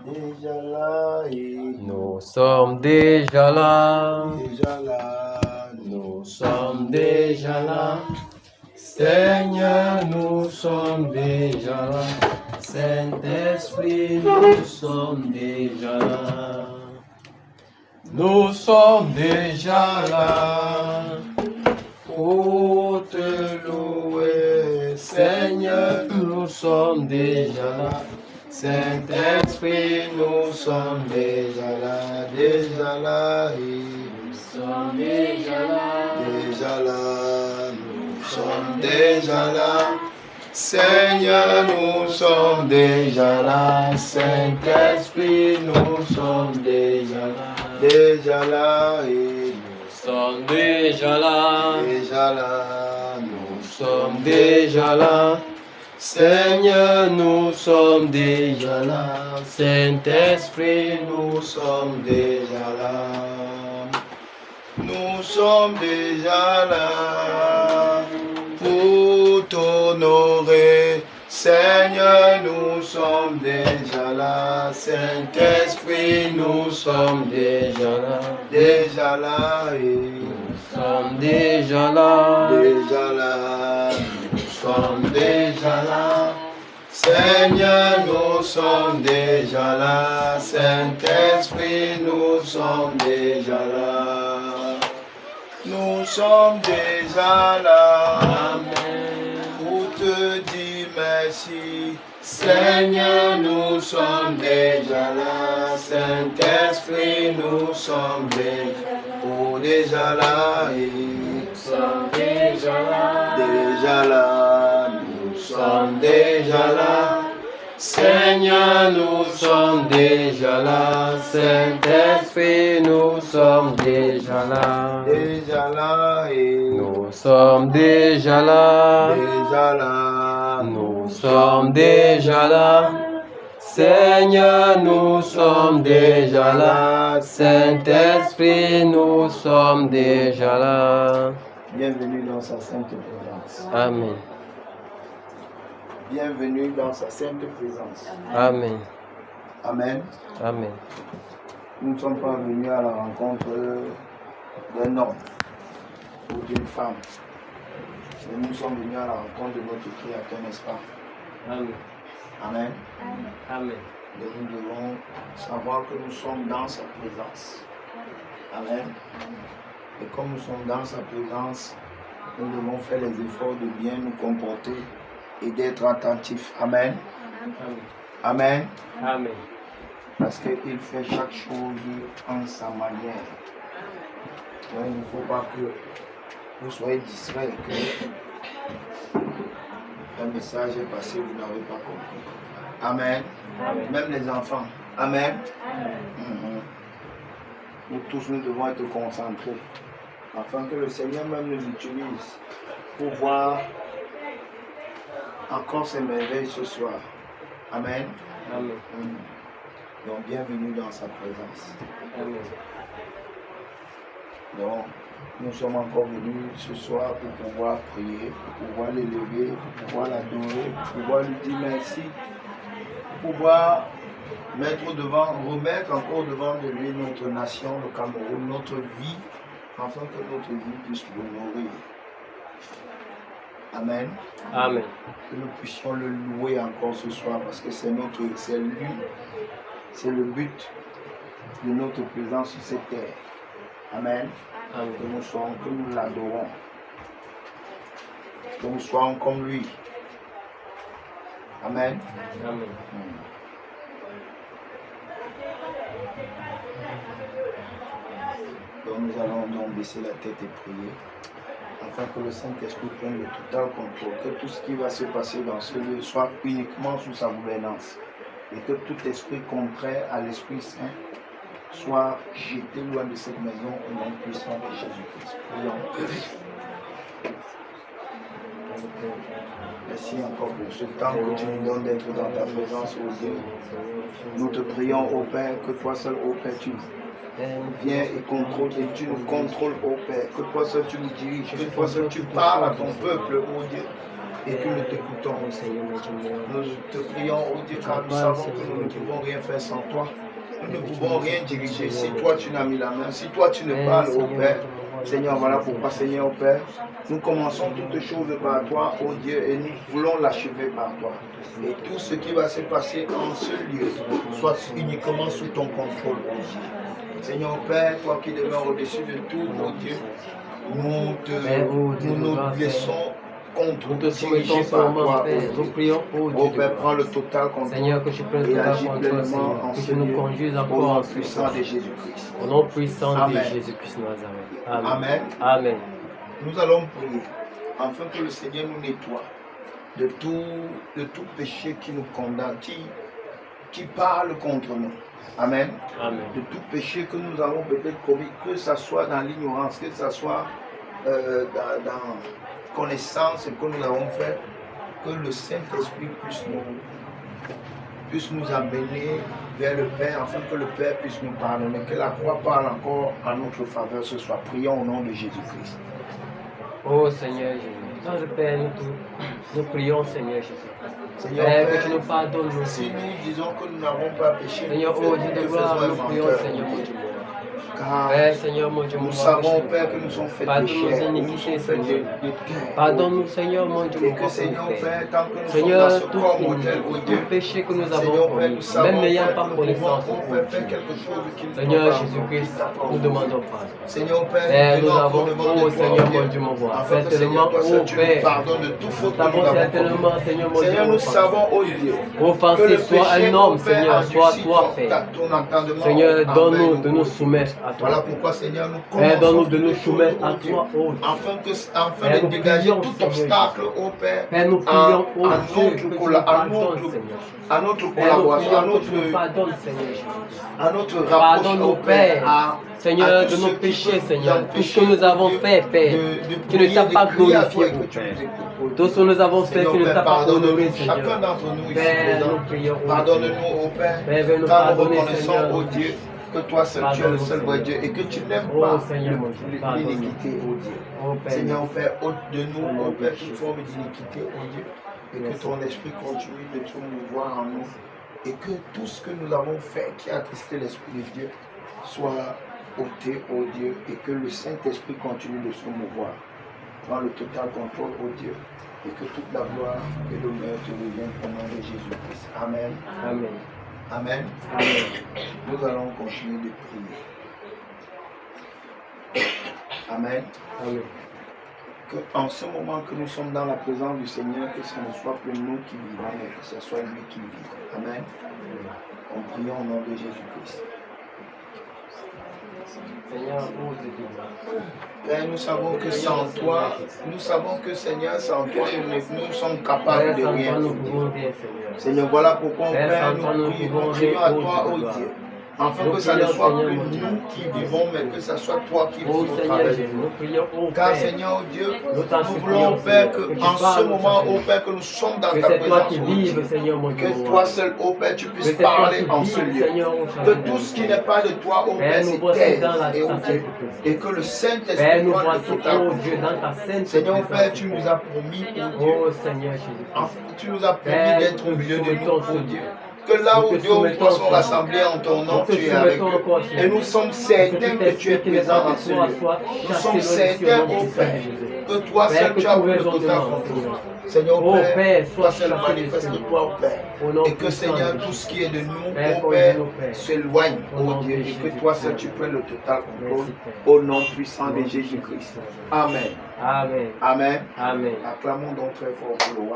déjà là, Nous sommes déjà là. déjà là, Nous sommes déjà là. Seigneur, nous sommes déjà là. Saint-Esprit, nous sommes déjà là. Nous sommes déjà là. Pour te louer, Seigneur, nous sommes déjà là. Saint-Esprit, nous sommes déjà là, déjà là, nous sommes déjà là, déjà là, nous sommes déjà là. Seigneur, nous sommes déjà là. Saint-Esprit, nous sommes déjà là, Déjà là, nous sommes déjà là, déjà là, nous nous sommes déjà là. Seigneur, nous sommes déjà là. Saint-Esprit, nous sommes déjà là. Nous sommes déjà là pour t'honorer. Seigneur, nous sommes déjà là. Saint-Esprit, nous sommes déjà là. Déjà là, Nous sommes déjà là. déjà là. Nous sommes déjà là. Seigneur, nous sommes déjà là. Saint-Esprit, nous sommes déjà là. Nous sommes déjà là. Amen. Pour te dire merci. Seigneur, nous sommes déjà là. Saint-Esprit, nous sommes déjà là. Nous sommes déjà là. Déjà là. Nous sommes déjà là. Seigneur, nous sommes déjà là. Saint-Esprit, nous sommes déjà là. Déjà là. Nous sommes déjà là. Déjà là. Nous sommes déjà là. Seigneur, nous sommes déjà là. Saint-Esprit, nous sommes déjà là. Bienvenue dans sa sainte présence. Amen. Bienvenue dans sa sainte présence. Amen. Amen. Amen. Nous ne sommes pas venus à la rencontre d'un homme ou d'une femme. Mais nous sommes venus à la rencontre de notre Créateur, n'est-ce pas? Amen. Amen. Amen. Et nous devons savoir que nous sommes dans sa présence. Amen. Et comme nous sommes dans sa présence, nous devons faire les efforts de bien nous comporter et d'être attentifs. Amen. Amen. Amen. Parce qu'il fait chaque chose en sa manière. Donc, il ne faut pas que vous soyez distraits, que un message est passé, vous n'avez pas compris. Amen. Amen. Même les enfants. Amen. Amen. Nous tous, nous devons être concentrés afin que le Seigneur même nous utilise pour voir encore ces merveilles ce soir. Amen. Amen. Donc, bienvenue dans sa présence. Amen. Donc, nous sommes encore venus ce soir pour pouvoir prier, pour pouvoir l'élever, pour pouvoir l'adorer, pour pouvoir lui dire merci, pour pouvoir remettre encore devant de lui notre nation, le Cameroun, notre vie, afin que notre vie puisse l'honorer. Amen. Amen. Que nous puissions le louer encore ce soir parce que c'est lui, c'est le but de notre présence sur cette terre. Amen. Amen. Que nous l'adorons, que nous soyons comme lui. Amen. Amen. Donc nous allons donc baisser la tête et prier, afin que le Saint-Esprit prenne le total contrôle, que tout ce qui va se passer dans ce lieu soit uniquement sous sa gouvernance, et que tout esprit contraire à l'Esprit Saint soit jeté loin de cette maison au nom puissant de Jésus-Christ. Prions. Merci encore pour ce temps que tu nous donnes d'être dans ta présence, ô Dieu. Nous te prions, ô Père, que toi seul, ô Père, tu viens et contrôle, et tu nous contrôles, ô Père. Que toi seul tu nous diriges, que toi seul tu parles à ton peuple, ô Dieu. et que nous t'écoutons. Oh Seigneur, mon Dieu, Nous te prions, oh Dieu, car nous savons que nous ne pouvons rien faire sans toi. Nous ne pouvons rien diriger si toi tu n'as mis la main, si toi tu ne parles au Père. Seigneur, voilà pourquoi, Seigneur, Père, nous commençons toutes choses par toi, oh Dieu, et nous voulons l'achever par toi. Et tout ce qui va se passer en ce lieu soit uniquement sous ton contrôle, oh Dieu. Seigneur, Père, toi qui demeures au-dessus de tout, oh Dieu, nous nous laissons nous te soumettons ce moment, Père. Nous prions, oh Dieu. Oh Père, prends le total contrôle. Seigneur, que tu prennes le total contrôle, Seigneur. Que tu nous conduises encore au nom en puissant de Jésus-Christ. Au nom puissant de Amen. Jésus-Christ Nazareth. Amen. Amen. Amen. Nous allons prier afin que le Seigneur nous nettoie de tout péché qui nous condamne, qui parle contre nous. Amen. Amen. De tout péché que nous avons peut-être commis, que ce soit dans l'ignorance, que ce soit dans connaissance que nous avons fait, que le Saint-Esprit puisse nous amener vers le Père, afin que le Père puisse nous pardonner, que la croix parle encore en notre faveur ce soir. Prions au nom de Jésus-Christ. Oh Seigneur Jésus, notre Père, nous prions Seigneur Jésus. Seigneur Père, Père, que tu nous pardonnes nos si péchés. nous disons que nous n'avons pas péché, Seigneur, nous oh Dieu de gloire, nous prions Seigneur mon Dieu. car Père, Seigneur mon Dieu, mon nous roi, savons, péché. Père, que nous sommes faits de Pardonne nos chair, nous iniquités, sommes faits de Seigneur. cœur. Pardonne-nous, Seigneur mon Dieu, Et mon que roi, Seigneur mon Père. Père, tant que nous sommes Seigneur, dans ce tout corps mortel, oh Dieu, péché que nous avons Seigneur Père, commis, nous savons, même n'ayant Père, pas que nous connaissance, pouvons oh faire Dieu. quelque chose qui nous Seigneur doit Jésus-Christ, nous demandons pardon. Seigneur Père, Père, nous venons avons, encore devant oh toi, Seigneur Dieu, mon Dieu, mon roi, afin que certainement, Seigneur, toi seul, oh tu nous Père, pardonnes de toute faute nous que nous avons avons certainement, commis. Seigneur mon Dieu, Seigneur, nous savons, oh Dieu, que offensé le soit péché, un homme, oh Père, Seigneur, soit endurcit toi, Père. ton entendement Seigneur, envers donne-nous de nous, nous soumettre à toi. Voilà pourquoi, Seigneur, nous Père, donne-nous commençons de nous toutes soumettre choses, à oh Dieu, toi, oh Dieu. afin Père, de nous dégager prions, tout Seigneur obstacle, oh Père, Père, nous prions, oh à Dieu, que tu nous pardonnes, Seigneur. à notre Père, nous collaboration, prions que tu nous pardonnes, Seigneur Jésus. à notre rapprochement, Pardonne-nous, oh Père, Père, Seigneur, à de tous nos ceux qui péchés, peuvent nous Seigneur, tout ce que empêcher, nous avons Dieu, fait, Père, de qui ne t'a prier, pas de crier à toi glorifié, et que oh tu nous Père. écoutes, oh Tout ce que nous avons fait Seigneur qui ne Père, t'a pas pardonne-nous, honoré, chacun Seigneur. d'entre nous ici Père, présents. nous prions, oh Pardonne-nous, oh Père, Père, viens nous car nous pardonner, reconnaissons, Seigneur. oh Dieu, que toi seul tu es le Pardonne-nous, seul vrai Seigneur. Dieu et que tu n'aimes Oh, pas Seigneur, mon Dieu, pardonne-nous. l'iniquité, oh Dieu. Oh Père, Seigneur Père, ôte de Au nous, nom oh de Père, Jésus. toute forme d'iniquité, oh Dieu, et que Merci. ton esprit continue de tout mouvoir en nous, et que tout ce que nous avons fait qui a attristé l'Esprit de Dieu soit ôté, oh Dieu, et que le Saint-Esprit continue de se mouvoir. Prends le total contrôle, oh Dieu, et que toute la gloire et l'honneur te reviennent au nom de Jésus-Christ. Amen. Amen. Amen. Amen. Nous allons continuer de prier. Amen. Amen. Que en ce moment que nous sommes dans la présence du Seigneur, que ce ne soit plus nous qui vivons, mais que ce soit lui qui vit. Amen. On prie au nom de Jésus-Christ. Seigneur, oh Dieu de gloire. Père, nous savons que sans toi, Seigneur, sans toi, nous sommes capables Père, de sans rien. toi, nous pouvons rien, Seigneur. Seigneur, voilà pourquoi, Père, Père, sans toi, nous nous prions, pouvons nous crions rien, à oh toi, Dieu oh de gloire. Dieu. Afin Nous que ça ne prions, soit Seigneur, plus mon Dieu. nous qui vivons, mais que ce soit toi qui vis Oh au Seigneur travers de Jésus, nous. nous prions, oh Car Père, Seigneur, oh Dieu, nous t'en nous supplions, voulons, Père, Seigneur, que tu qu'en ce parles, moment, Seigneur. oh Père, que nous sommes dans que ta c'est toi présence, qui oh vives, Dieu. Seigneur mon Dieu. Que toi seul, oh Père, tu Que puisses c'est toi parler qui en ce vives, lieu. Seigneur, au Que chacun de tout ce qui nous. n'est pas de toi, oh Père, Père, nous c'est voici taise, dans la et oh sainte Dieu. présence. Et que le Père, Saint-Esprit nous prenne le voici, total oh contrôle. Dieu, dans ta sainte Seigneur, présence. Père, tu nous as promis, oh Dieu, Oh Seigneur Jésus. tu nous as promis Père, d'être au nous milieu de nous, soumettons oh ce Dieu. lieu. Que là Nous où te Dieu ou soumettons, trois sont Seigneur. rassemblés en ton nom, Nous te tu es avec soumettons eux. encore, Et Seigneur. nous sommes Que certains tout que tu es esprit qui n'est présent pas en de ce toi lieu. soit Nous chassé sommes loin d'ici au certains, nom oh du Père, Seigneur Jésus. que toi Père, seul que tu as tout pris le total raisonnement, contrôle. Seigneur. Seigneur Oh Père, Père, toi sois seul chassé manifeste Seigneur. toi, oh Père. Au nom Et que puissant Seigneur, de tout ce qui est de nous, Père, oh Père, conduis-nous, Père. s'éloigne, Au oh nom Dieu, de et que Jésus. toi seul tu prennes le total contrôle. Merci, Père. Au nom puissant Au de nom de Jésus-Christ. Jésus. Amen. Amen. Amen. Amen. Acclamons donc très fort pour le roi.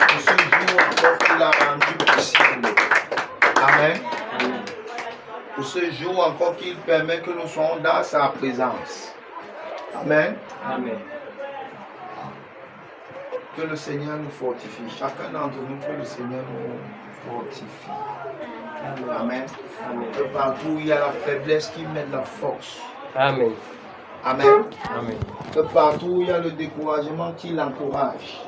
Pour ce jour encore qu'il a rendu possible. Amen. Amen. Pour ce jour encore qu'il permet que nous soyons dans sa présence. Amen. Amen. Que le Seigneur nous fortifie. Chacun d'entre nous, que le Seigneur nous fortifie. Amen. Amen. Que partout où il y a la faiblesse, qu'il mette la force. Amen. Amen. Amen. Que partout où il y a le découragement, qu'il encourage.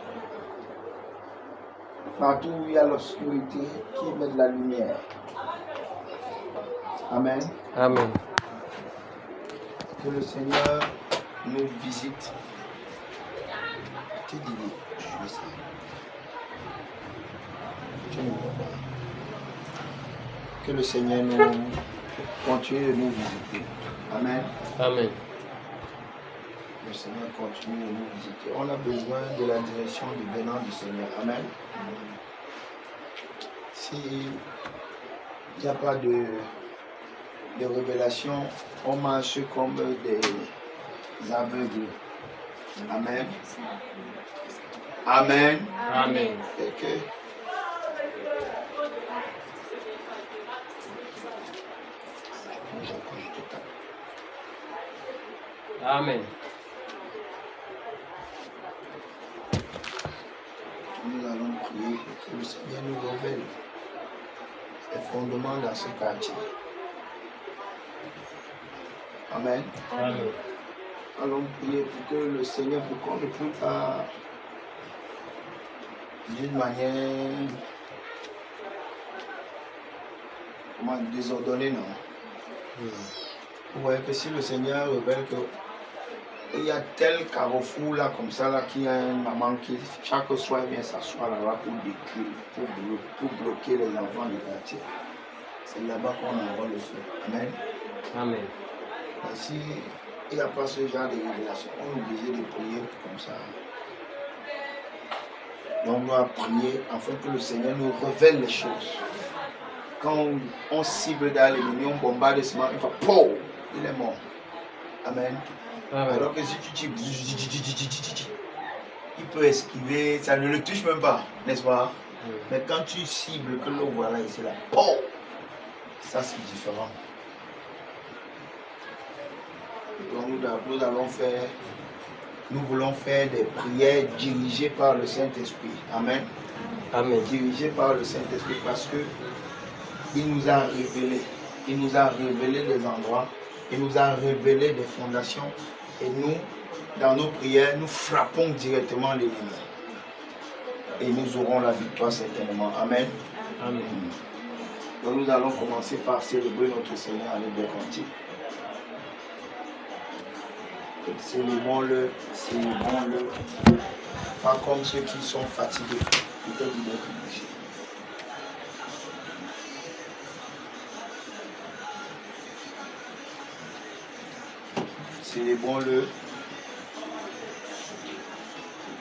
Partout où il y a l'obscurité, qu'il mette la lumière. Amen. Amen. Que le Seigneur nous visite Tu dis, je suis ça. Tu ne vois pas. Que le Seigneur nous continue de nous visiter. Amen. Amen. Le Seigneur continue de nous visiter. On a besoin de la direction du venant du Seigneur. Amen. S'il n'y a pas de révélation, on marche comme des aveugles. Amen. Amen. Amen. Et que Amen. nous allons prier pour que le Seigneur nous révèle les fondements dans ce quartier. Amen. Amen. Allons prier pour que le Seigneur, pour qu'on ne peut pas d'une manière désordonnée, non. Vous voyez que si le Seigneur révèle qu'il y a tel carrefour là, comme ça, là, qu'il y a une maman qui, chaque soir, vient s'asseoir là-bas pour détruire, pour bloquer les enfants du quartier. C'est là-bas qu'on envoie le feu. Amen. Amen. Et si il n'y a pas ce genre de révélation, on est obligé de prier comme ça. Donc on doit prier afin que le Seigneur nous révèle les choses. Quand on cible dans l'ennemi, on bombarde ce moment, il va POW! Il est mort. Amen. Amen. Alors que si tu tires, il peut esquiver, ça ne le touche même pas, n'est-ce pas? Mais quand tu cibles, que l'on voit là, ici, là, POW! Ça c'est différent. Donc nous voulons faire des prières dirigées par le Saint-Esprit. Amen. Amen. Dirigées par le Saint-Esprit parce que il nous a révélé des endroits, il nous a révélé des fondations et nous, dans nos prières, nous frappons directement l'ennemi. Et nous aurons la victoire certainement. Amen. Amen. Donc nous allons commencer par célébrer notre Seigneur avec des cantiques. Célébrons-le, pas comme ceux qui sont fatigués. Peut-être ils doivent bouger. Célébrons-le,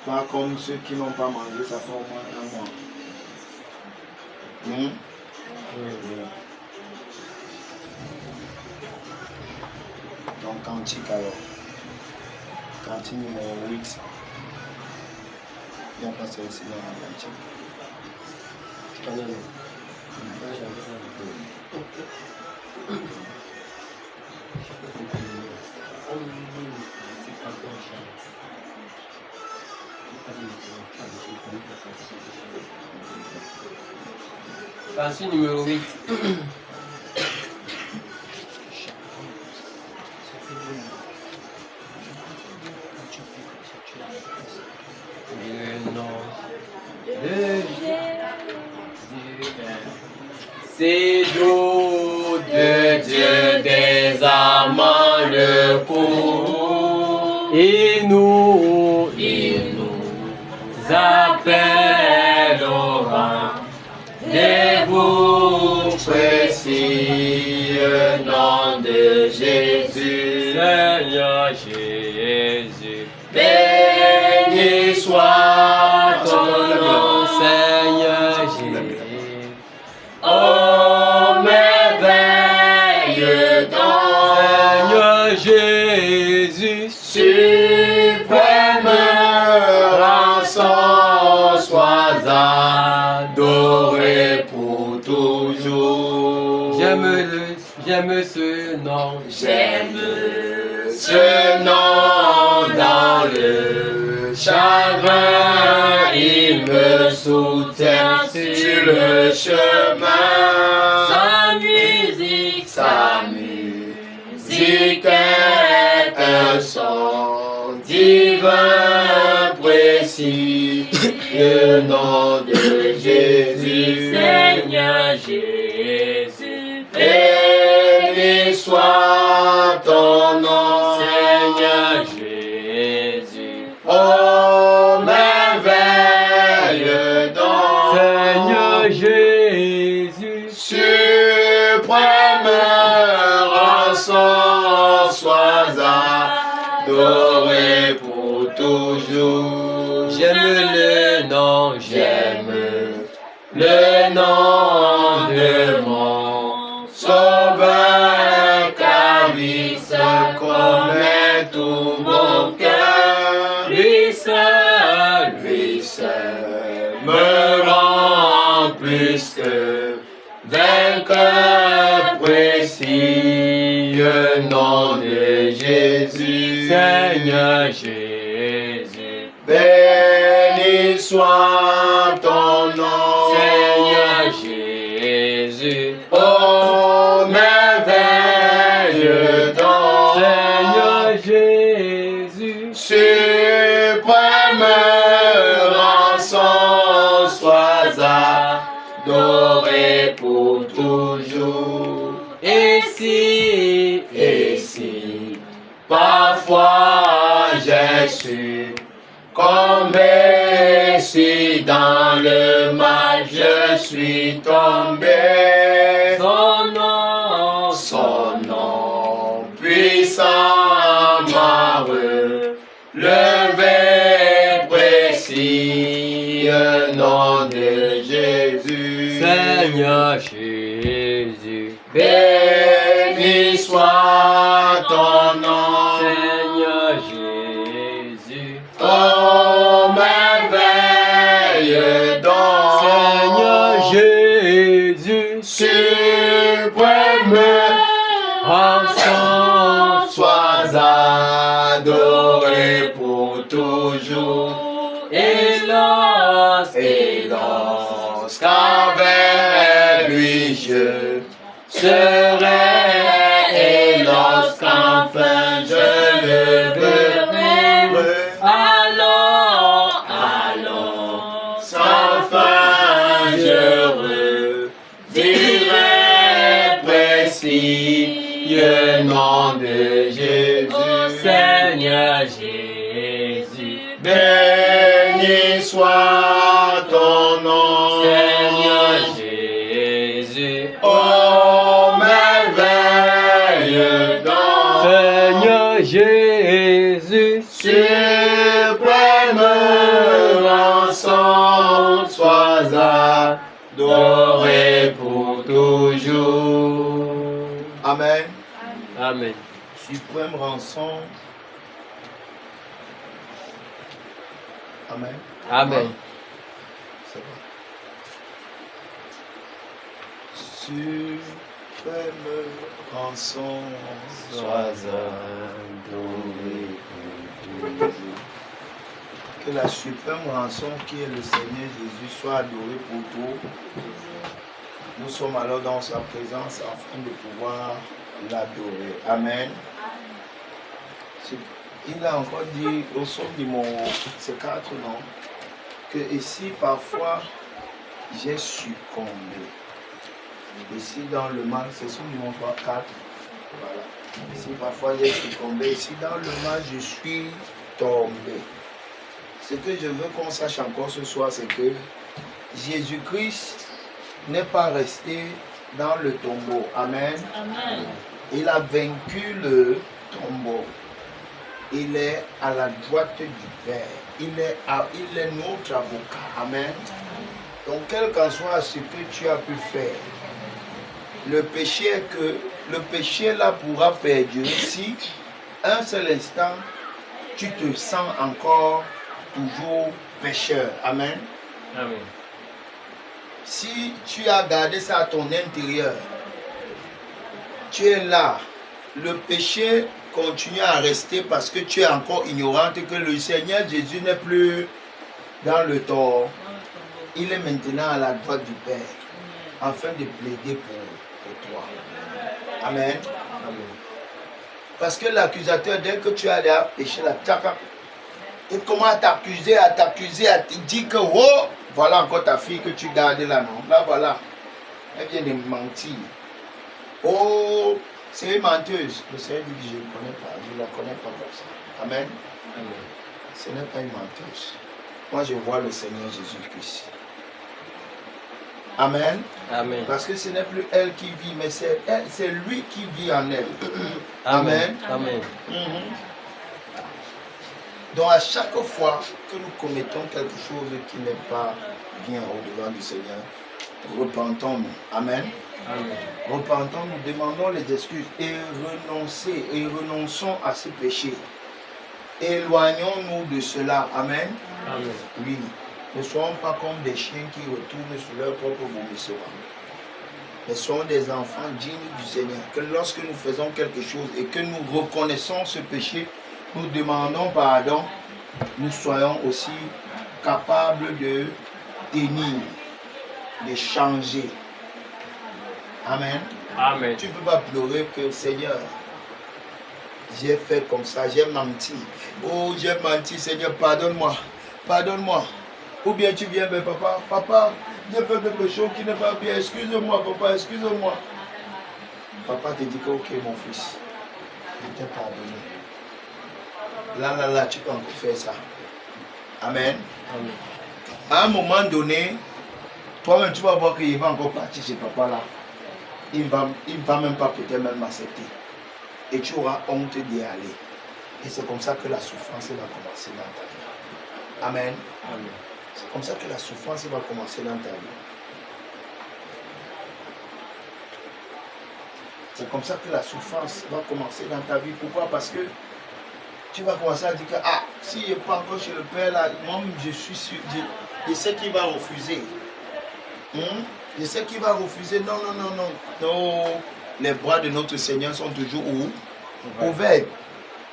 pas comme ceux qui n'ont pas mangé, ça fait au moins un mois. Donc cantique alors. Cantique numéro 8. Viens passer le Seigneur en cantique. Cantique numéro 8. C'est d'eau de Dieu des amants le cours. Et nous appelle au rang des vous précieux nom de Jésus. Seigneur Jésus, béni soit ton nom, Seigneur Jésus. Oh, merveilleux don, Seigneur Jésus, suprême rançon, sois adoré pour toujours. J'aime ce nom, j'aime ce nom dans le chagrin, il me soutient sur le chemin. Sa musique est un son divin précis. Le nom de Jésus, Seigneur Jésus, béni soit ton nom, Seigneur Jésus. Oh, adoré pour toujours. J'aime le nom, J'aime le nom de mon Sauveur, car lui seul connaît tout mon cœur. lui seul, Lui seul me rend plus que vainqueur précis. Le nom de Jésus, Seigneur Jésus, béni soit ton nom. Seigneur Jésus, Ô merveilleux don, Seigneur Jésus, suprême rançon, sois adoré pour toujours. et si, Et si parfois j'ai su tomber, si dans le mal je suis tombé, son nom puissant m'a relevé précis, le nom de Jésus. Seigneur Jésus, Béni soit ton nom, Seigneur Jésus, ô merveilleux don, Seigneur Jésus, suprême rançon, sois adoré pour toujours. et Lorsqu'avec lui je serai, et lorsqu'enfin je le verrai, alors, sans fin je redirai précis le nom de Jésus. Seigneur Jésus, Béni soit ton nom, Seigneur Jésus, ô merveilleux don, Seigneur Jésus, suprême rançon, sois adoré pour toujours. Amen. Amen. Suprême rançon. Amen. Amen. C'est bon. Suprême rançon, sois adoré pour toujours. Que la suprême rançon qui est le Seigneur Jésus soit adoré pour tout. Nous sommes alors dans sa présence afin de pouvoir l'adorer. Amen. Il a encore dit au psaume numéro 4, non, que ici parfois j'ai succombé. Ici dans le mal, c'est psaume numéro 4. Voilà. Ici parfois j'ai succombé. Ici dans le mal, je suis tombé. Ce que je veux qu'on sache encore ce soir, c'est que Jésus-Christ n'est pas resté dans le tombeau. Amen. Amen. Il a vaincu le tombeau. Il est à la droite du Père. Il est notre avocat. Amen. Donc, quel qu'en soit ce que tu as pu faire, le péché là pourra perdurer si un seul instant tu te sens encore toujours pécheur. Amen. Amen. Si tu as gardé ça à ton intérieur, tu es là, le péché continue à rester parce que tu es encore ignorante que le Seigneur Jésus n'est plus dans le tort. Il est maintenant à la droite du Père afin de plaider pour toi. Amen. Amen. Parce que l'accusateur, dès que tu as déjà péché, il commence à t'accuser, à te dire que oh, voilà encore ta fille que tu gardes là, non? Là, voilà. Elle vient de mentir. Oh, c'est une menteuse. Le Seigneur dit, je ne connais pas, je ne la connais pas comme ça. Amen. Amen. Ce n'est pas une menteuse. Moi, je vois le Seigneur Jésus-Christ. Amen. Amen. Parce que ce n'est plus elle qui vit, mais c'est lui qui vit en elle. Amen. Amen. Amen. Mhm. Donc à chaque fois que nous commettons quelque chose qui n'est pas bien au-devant du Seigneur, repentons-nous. Amen. Amen. Repentons-nous, demandons les excuses et renonçons à ce péché. Éloignons-nous de cela. Amen. Amen. Oui. Ne soyons pas comme des chiens qui retournent sur leur propre vomissement. Mais soyons des enfants dignes du Seigneur. Que lorsque nous faisons quelque chose et que nous reconnaissons ce péché, nous demandons pardon, nous soyons aussi capables de tenir, de changer. Amen. Amen. Tu ne peux pas pleurer que Seigneur, j'ai fait comme ça, j'ai menti. Oh, j'ai menti, Seigneur, pardonne-moi. Pardonne-moi. Ou bien tu viens, mais papa, j'ai fait quelque chose qui n'est pas bien. Excuse-moi, papa, excuse-moi. Papa te dit que, ok, mon fils, je t'ai pardonné. Là, tu peux encore faire ça. Amen. Amen. À un moment donné, toi-même, tu vas voir qu'il va encore partir chez papa là. Il ne va même pas peut-être même m'accepter. Et tu auras honte d'y aller. Et c'est comme ça que la souffrance va commencer dans ta vie. Amen. Amen. C'est comme ça que la souffrance va commencer dans ta vie. C'est comme ça que la souffrance va commencer dans ta vie. Pourquoi? Parce que tu vas commencer à dire que si je ne pas encore chez le Père là, moi-même je suis sûr, je sais qu'il va refuser. Je sais qu'il va refuser. Non. Les bras de notre Seigneur sont toujours ouverts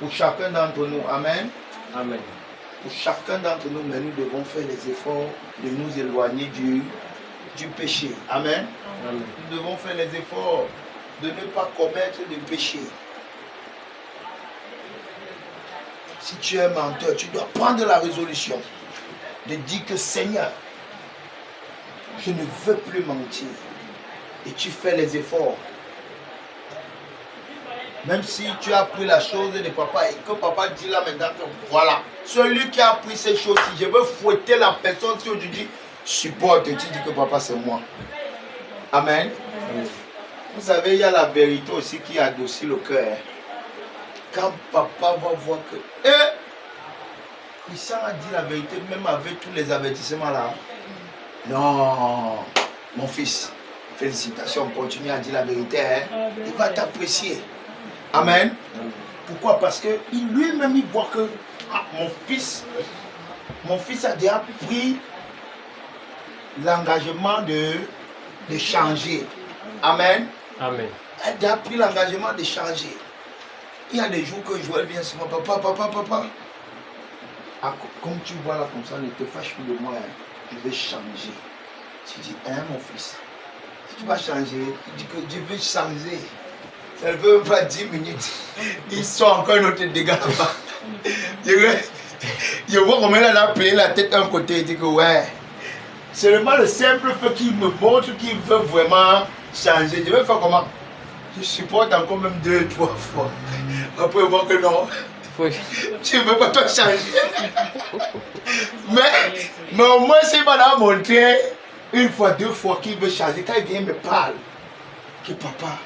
pour chacun d'entre nous. Amen. Amen. Pour chacun d'entre nous, mais nous devons faire les efforts de nous éloigner du péché. Amen. Amen. Nous devons faire les efforts de ne pas commettre de péché. Si tu es menteur, tu dois prendre la résolution de dire que Seigneur, je ne veux plus mentir. Et tu fais les efforts. Même si tu as pris la chose de papa et que papa dit là maintenant que voilà, celui qui a pris ces choses-ci, je veux fouetter la personne qui aujourd'hui supporte et tu dis que papa c'est moi. Amen. Amen. Vous savez, il y a la vérité aussi qui adoucit le cœur. Quand papa va voir que Christian a dit la vérité, même avec tous les avertissements là. Non, mon fils, félicitations, continue à dire la vérité. Il va t'apprécier. Amen. Pourquoi? Parce que lui-même il voit que mon fils a déjà pris l'engagement de changer. Amen. Amen. Elle a déjà pris l'engagement de changer. Il y a des jours que Joël vient sur moi, papa. Comme tu vois là comme ça, ne te fâche plus de moi, je vais changer. Tu dis, mon fils, si tu vas changer, il dit que je veux changer. Ça ne veut pas 10 minutes. Ils sont encore un autre dégât là-bas. Je vois comment elle a plié la tête d'un côté. Il dit que ouais. C'est vraiment le simple fait qu'il me montre qu'il veut vraiment changer. Je vais faire comment? Je supporte encore même 2-3 fois. Après voir que non. Tu ne veux pas te changer. mais au moins, s'il m'a montré une fois, 2 fois qu'il veut changer, quand il vient me parle, que papa,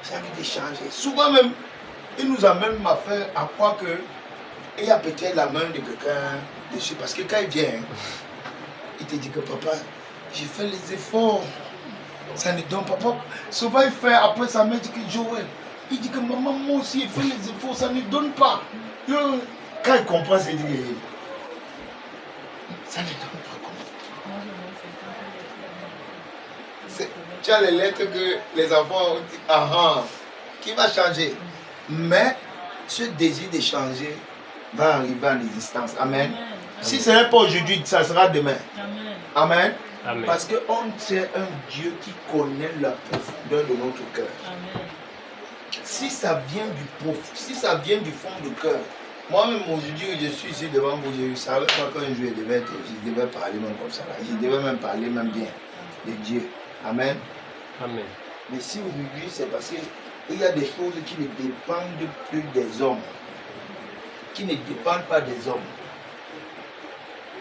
j'ai envie de changer. Souvent même, il nous a même fait à croire qu'il y a peut-être la main de quelqu'un dessus. Parce que quand il vient, il te dit que papa, j'ai fait les efforts. Ça ne donne pas. Souvent il fait, après sa mère dit que Joël, il dit que maman, moi aussi, il fait les efforts, ça ne donne pas. Quand il comprend, il dit que ça ne donne pas. Tu as les lettres que les enfants ont dit, qui va changer? Mais ce désir de changer va arriver en existence. Amen. Si ce n'est pas aujourd'hui, ça sera demain. Amen. Amen. Parce qu'on sait un Dieu qui connaît la profondeur de notre cœur. Si ça vient du fond du cœur, moi-même aujourd'hui, je suis ici devant vous, je ne savais pas qu'un jour je devais parler même comme ça. Je devais même parler même bien de Dieu. Amen. Amen. Mais si aujourd'hui, c'est parce qu'il y a des choses qui ne dépendent plus des hommes, qui ne dépendent pas des hommes.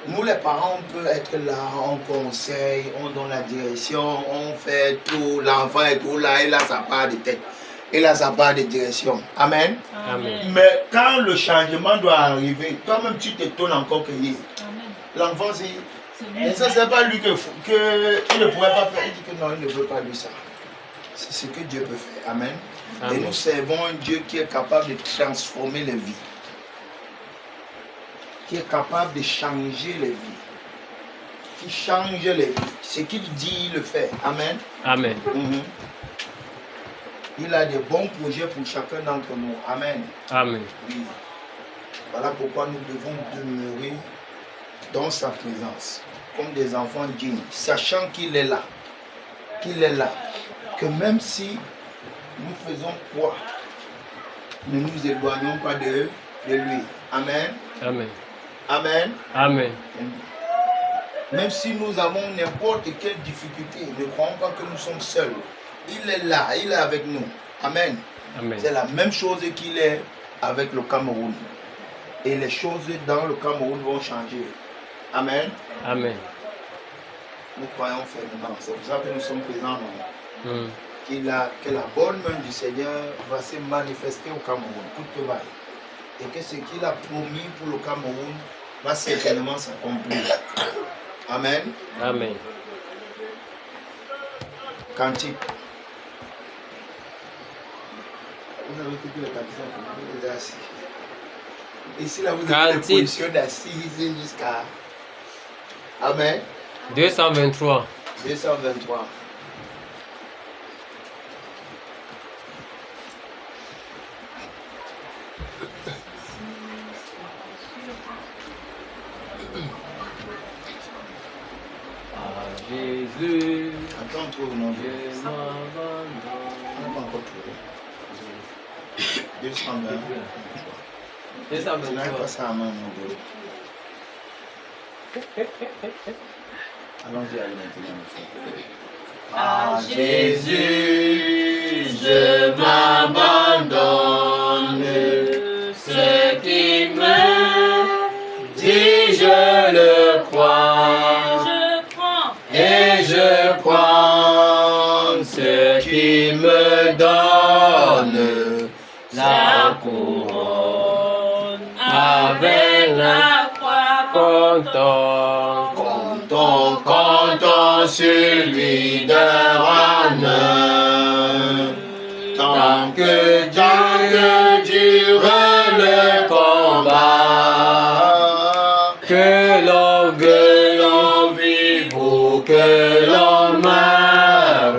Nous les parents, on peut être là, on conseille, on donne la direction, on fait tout, l'enfant est tout là, et là ça part de tête. il a sa part de direction. Amen. Amen. Mais quand le changement doit arriver, toi-même tu t'étonnes encore que l'enfant, et ça, c'est pas lui que il ne pourrait pas faire. Il dit que non, il ne veut pas lui ça. C'est ce que Dieu peut faire. Amen. Amen. Et nous servons un Dieu qui est capable de transformer les vies. Qui est capable de changer les vies. Qui change les vies. Ce qu'il dit, il le fait. Amen. Amen. Il a de bons projets pour chacun d'entre nous. Amen. Amen. Oui. Voilà pourquoi nous devons demeurer dans sa présence, comme des enfants dignes, sachant qu'il est là. Qu'il est là. Que même si nous faisons quoi, ne nous éloignons pas de lui. Amen. Amen. Amen. Amen. Même si nous avons n'importe quelle difficulté, ne croyons pas que nous sommes seuls. Il est là, il est avec nous. Amen. Amen. C'est la même chose qu'il est avec le Cameroun. Et les choses dans le Cameroun vont changer. Amen. Amen. Nous croyons fermement. C'est pour ça que nous sommes présents. Que la bonne main du Seigneur va se manifester au Cameroun. Tout va. Et que ce qu'il a promis pour le Cameroun va certainement s'accomplir. Amen. Amen. Cantique. Vous avez écouté le cantique, vous êtes assis. Ici, là, vous avez la position d'assise jusqu'à... Amen. 223. 223. Jésus, attends, on trouve non. je m'abandonne. On n'a pas encore trouvé. 223. 223. Je n'arrive pas ça à main, mon Dieu. Allons-y, allez maintenant. À Jésus, je m'abandonne. Ce qui me dit, je le crois. Et je prends ce qui me donne la couronne avec la croix. Comptons sur lui de rendre. Tant que dure le combat, que l'on veut, l'on vive ou que l'on meure,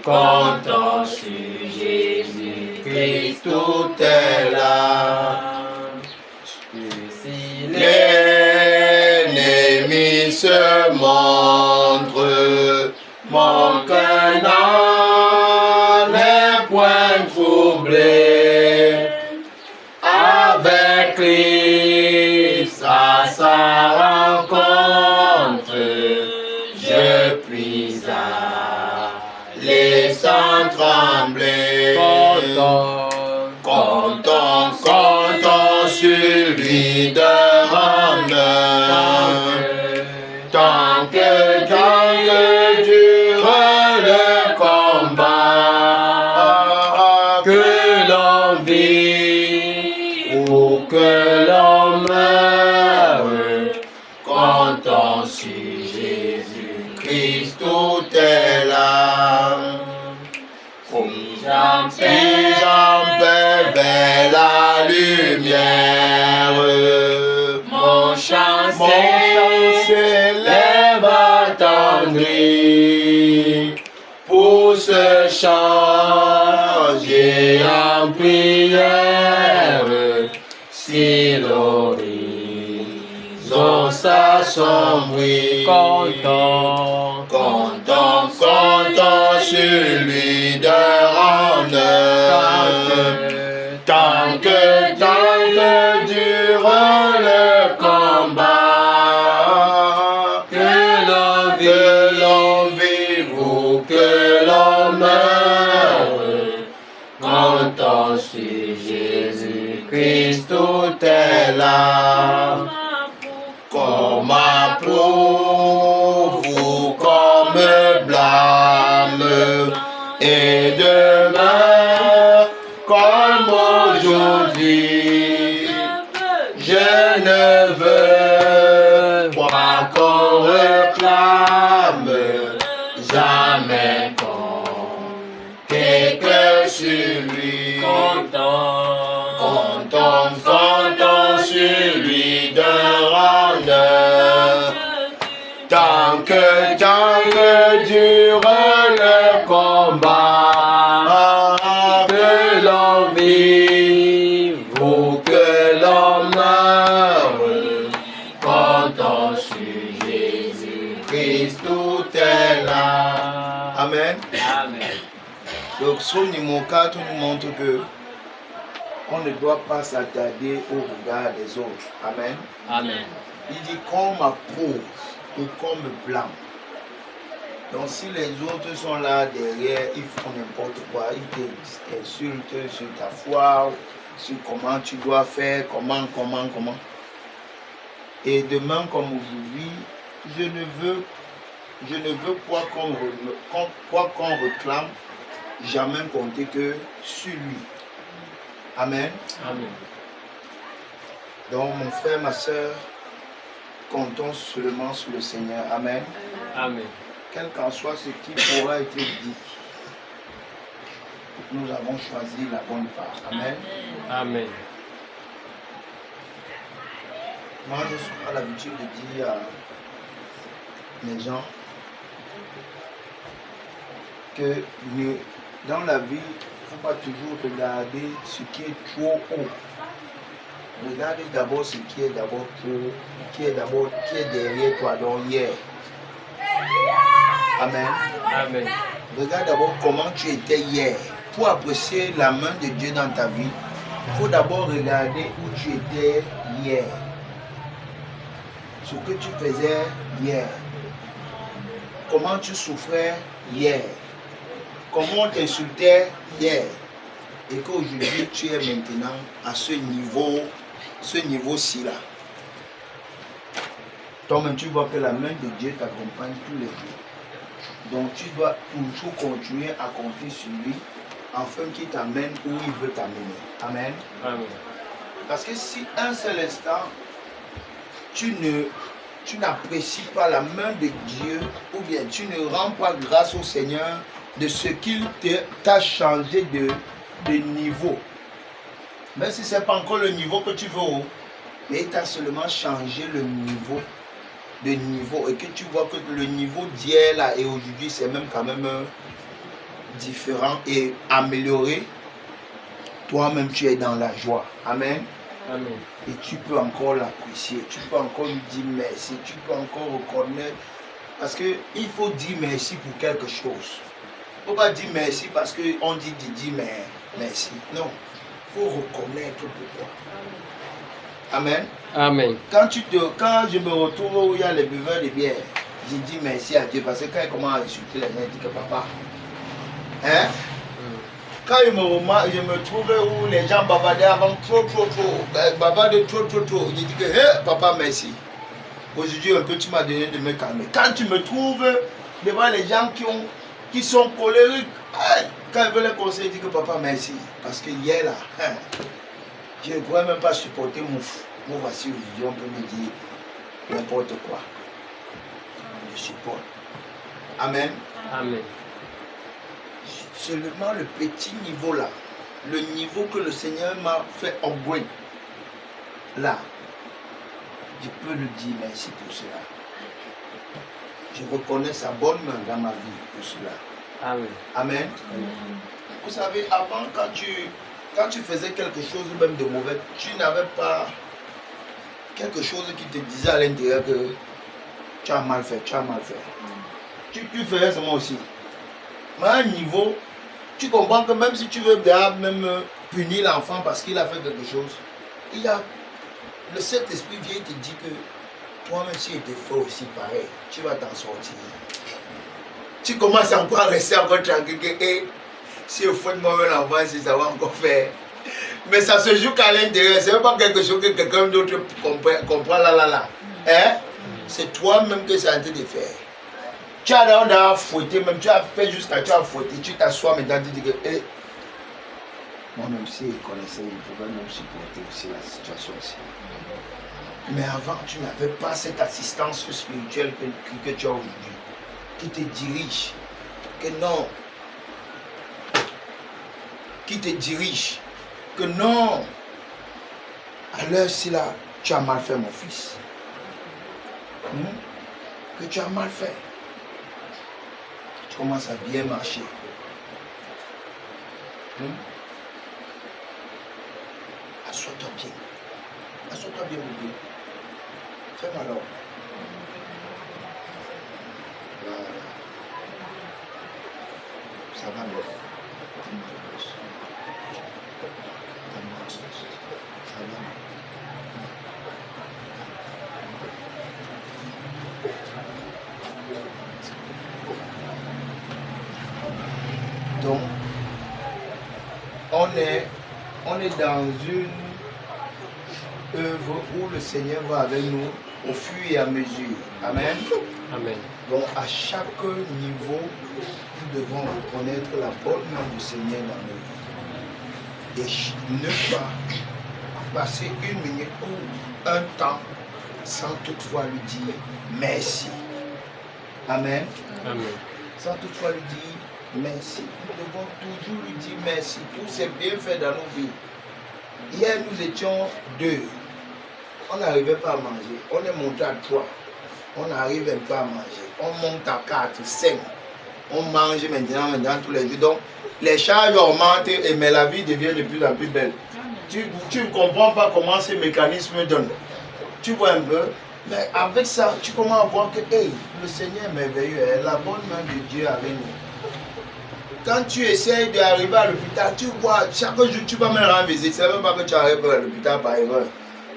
comptons sur Jésus-Christ, tout est là. Si l'ennemi se montre, mon cœur n'en est point troublé. Avec Christ à sa rencontre, je puis aller sans trembler. Comptons sur lui de rendre. Tant que dure le combat, que l'on vit ou que l'on meure, comptons sur Jésus-Christ, tout est là. Si j'en vais vers la lumière, mon chant s'élève attendri. Pour ce chant, j'ai en prière, si l'horizon s'assombrit. Comptons sur lui de rendre. Tant que dure le combat, que l'on vive ou que l'on meure, comptons sur Jésus-Christ, tout est là. Comme approuve ou comme blâme, et demain jamais compter que sur lui. Comptons sur lui de rendre. Tant que dure le combat, que l'on vive ou que l'on meure, comptons sur Jésus-Christ, tout est là. Amen. Amen. Le psaume numéro 4 nous montre que on ne doit pas s'attarder au regard des autres. Amen. Amen. Il dit qu'on m'approuve ou qu'on me blâme. Donc si les autres sont là derrière, ils font n'importe quoi, ils t'insultent sur ta foi, sur comment tu dois faire, comment. Et demain comme aujourd'hui, je ne veux quoi qu'on réclame, jamais compter que sur lui. Amen. Amen. Donc mon frère, ma soeur, comptons seulement sur le Seigneur. Amen. Amen. Quel qu'en soit ce qui pourra être dit, nous avons choisi la bonne part. Amen. Amen. Moi, je suis à l'habitude de dire à les gens que dans la vie, il ne faut pas toujours regarder ce qui est trop haut. Regarde d'abord ce qui est d'abord trop, qui est derrière toi, donc hier. Amen. Amen. Regarde d'abord comment tu étais hier. Pour apprécier la main de Dieu dans ta vie, il faut d'abord regarder où tu étais hier. Ce que tu faisais hier. Comment tu souffrais hier. Comment on t'insultait hier. Et qu'aujourd'hui tu es maintenant à ce niveau-ci là. Toi-même tu vois que la main de Dieu t'accompagne tous les jours. Donc tu dois toujours continuer à compter sur lui afin qu'il t'amène où il veut t'amener. Amen. Amen. Parce que si un seul instant tu n'apprécies pas la main de Dieu ou bien tu ne rends pas grâce au Seigneur de ce qu'il t'a changé de niveau. Même si ce n'est pas encore le niveau que tu veux, mais il t'a seulement changé le niveau et que tu vois que le niveau d'hier là et aujourd'hui c'est même quand même différent et amélioré, toi-même tu es dans la joie. Amen. Amen. Et tu peux encore l'apprécier, tu peux encore lui dire merci, tu peux encore reconnaître. Parce qu'il faut dire merci pour quelque chose. Il ne faut pas dire merci parce qu'on dit de dire merci. Non, il faut reconnaître pourquoi. Amen. Amen. Quand je me retrouve où il y a les buveurs de bière, je dis merci à Dieu parce que quand il commence à insulter les gens, il dit que papa, hein? Quand je me trouve où les gens bavardaient avant trop, bavardaient trop, je dis que hey, papa merci. Aujourd'hui un peu tu m'as donné de me calmer. Quand tu me trouves devant les gens qui sont colériques, quand ils veulent les conseiller, je dis que papa merci. Parce que hier là, je ne pourrais même pas supporter mon voici aujourd'hui, on peut me dire n'importe quoi. Je supporte. Amen. Amen. Seulement le petit niveau là, le niveau que le Seigneur m'a fait upgrade, là, je peux lui dire merci pour cela. Je reconnais sa bonne main dans ma vie pour cela. Amen. Amen. Vous savez, avant, quand tu faisais quelque chose même de mauvais, tu n'avais pas quelque chose qui te disait à l'intérieur que tu as mal fait, Tu faisais seulement aussi. Mais à un niveau, tu comprends que même si tu veux même punir l'enfant parce qu'il a fait quelque chose, le Saint-Esprit vient te dire que toi-même si tu fais aussi pareil, tu vas t'en sortir. Tu commences encore à rester encore tranquille que si au fond de moi-même l'enfant, si ça va encore faire. Mais ça se joue qu'à l'intérieur, ce n'est pas quelque chose que quelqu'un d'autre comprend là. Hein? C'est toi-même que c'est en train de faire. Tu as d'abord fouetté, même tu as fait jusqu'à tu as fouetté, tu t'assois maintenant, tu dis que moi-même si il connaissait, il pouvait même supporter aussi la situation aussi. Mais avant, tu n'avais pas cette assistance spirituelle que tu as aujourd'hui. qui te dirige. Que non. Qui te dirige. Que non. À l'heure-ci là, tu as mal fait mon fils. Que tu as mal fait. Tu commences à bien marcher. Assois-toi bien. Assois-toi bien, mon Dieu. Fais-moi alors. Voilà. Ça va bien. Ça va. Donc, on est dans une œuvre où le Seigneur va avec nous au fur et à mesure. Amen. Amen. Donc, à chaque niveau, nous devons reconnaître la bonne main du Seigneur dans nos vies. Et ne pas passer une minute ou un temps sans toutefois lui dire merci. Amen. Amen. Sans toutefois lui dire merci. Nous devons toujours lui dire merci pour ses bienfaits dans nos vies. Hier, nous étions 2. On n'arrivait pas à manger. On est monté à 3. On n'arrivait pas à manger. On monte à 4, 5. On mange maintenant tous les jours. Donc, les charges augmentent, mais la vie devient de plus en plus belle. Tu ne comprends pas comment ces mécanismes donnent. Tu vois un peu. Mais avec ça, tu commences à voir que hey, le Seigneur est merveilleux. La bonne main de Dieu avec nous. Quand tu essayes d'arriver à l'hôpital, tu vois, chaque jour, tu vas me rendre visite. C'est même pas que tu arrives à l'hôpital par erreur.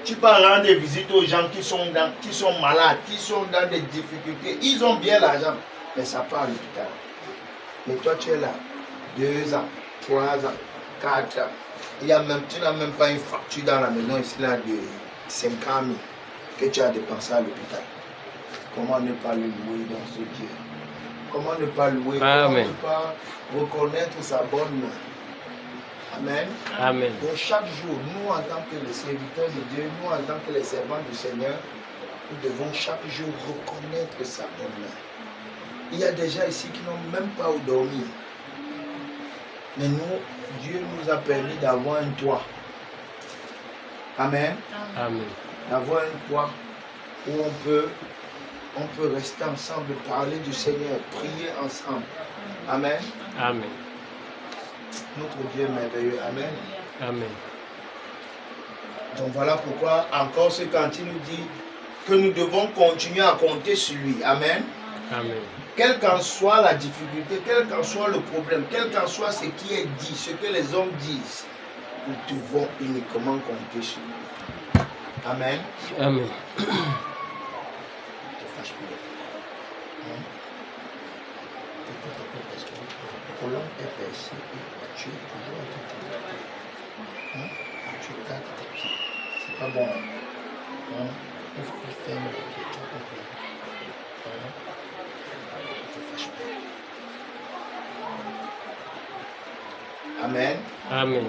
Tu peux rendre des visites aux gens qui sont malades, qui sont dans des difficultés. Ils ont bien l'argent, mais ça part à l'hôpital. Mais toi, tu es là, 2 ans, 3 ans, 4 ans. Tu n'as même pas une facture dans la maison ici là de 50 000 que tu as dépensé à l'hôpital. Comment ne pas le louer dans ce Dieu? Comment ne pas louer? Comment ne pas reconnaître sa bonne main? Amen. Amen. Donc chaque jour, nous en tant que les serviteurs de Dieu, nous en tant que les servants du Seigneur, nous devons chaque jour reconnaître sa bonne main. Il y a des gens ici qui n'ont même pas où dormir. Mais nous, Dieu nous a permis d'avoir un toit. Amen. Amen. D'avoir un toit où on peut rester ensemble, parler du Seigneur, prier ensemble. Amen. Amen. Notre Dieu est merveilleux. Amen. Amen. Donc voilà pourquoi encore ce quand il nous dit que nous devons continuer à compter sur lui. Amen. Amen. Quelle qu'en soit la difficulté, quel qu'en soit le problème, quel qu'en soit ce qui est dit, ce que les hommes disent, nous devons uniquement compter sur lui. Amen. Amen. Ne te fâche pas. Parce que le colon est percé et tu es toujours à tes pieds. Tu gardes tes pieds. C'est pas bon. Il faut faire le pied. Tu comprends? Ne te fâche pas. Amen. Amen.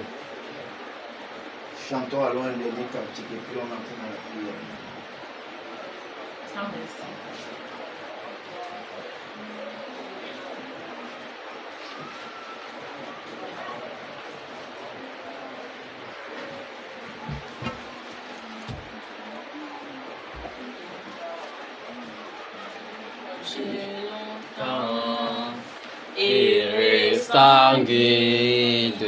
Chantons alors un dernier cantique et puis on entre dans la prière. Sans merci. J'ai longtemps erré sans guide,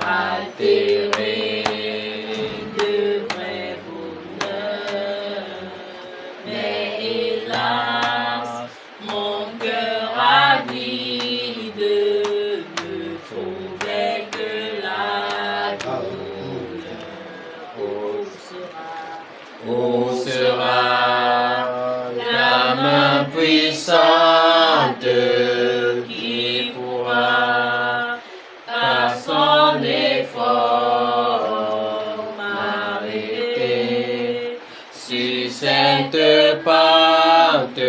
altéré de vrai bonheur, mais hélas, mon cœur avide ne trouvait que la douleur. Où sera la main puissante qui pourra, par son effort, m'arrêter sur cette pente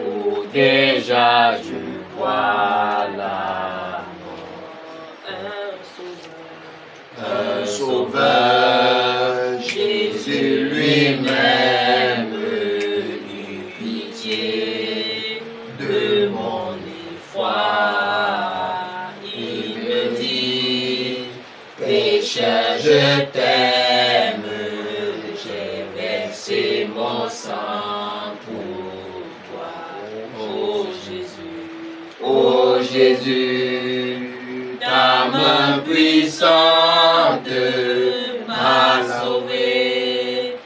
où déjà je vois la mort. Un sauveur, Jésus lui-même, eut pitié Jésus, ta main puissante m'a sauvé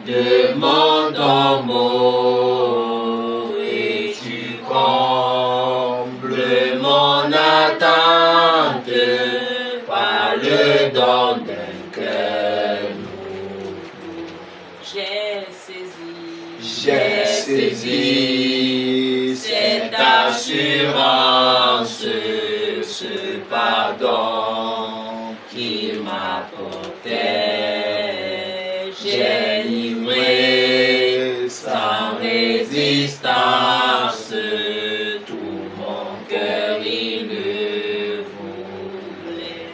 de mon tombeau et tu combles mon attente par le don d'un cœur nouveau. J'ai saisi cette assurance, ce pardon qu'il m'apportait. J'ai livré sans résistance tout mon cœur, il le voulait.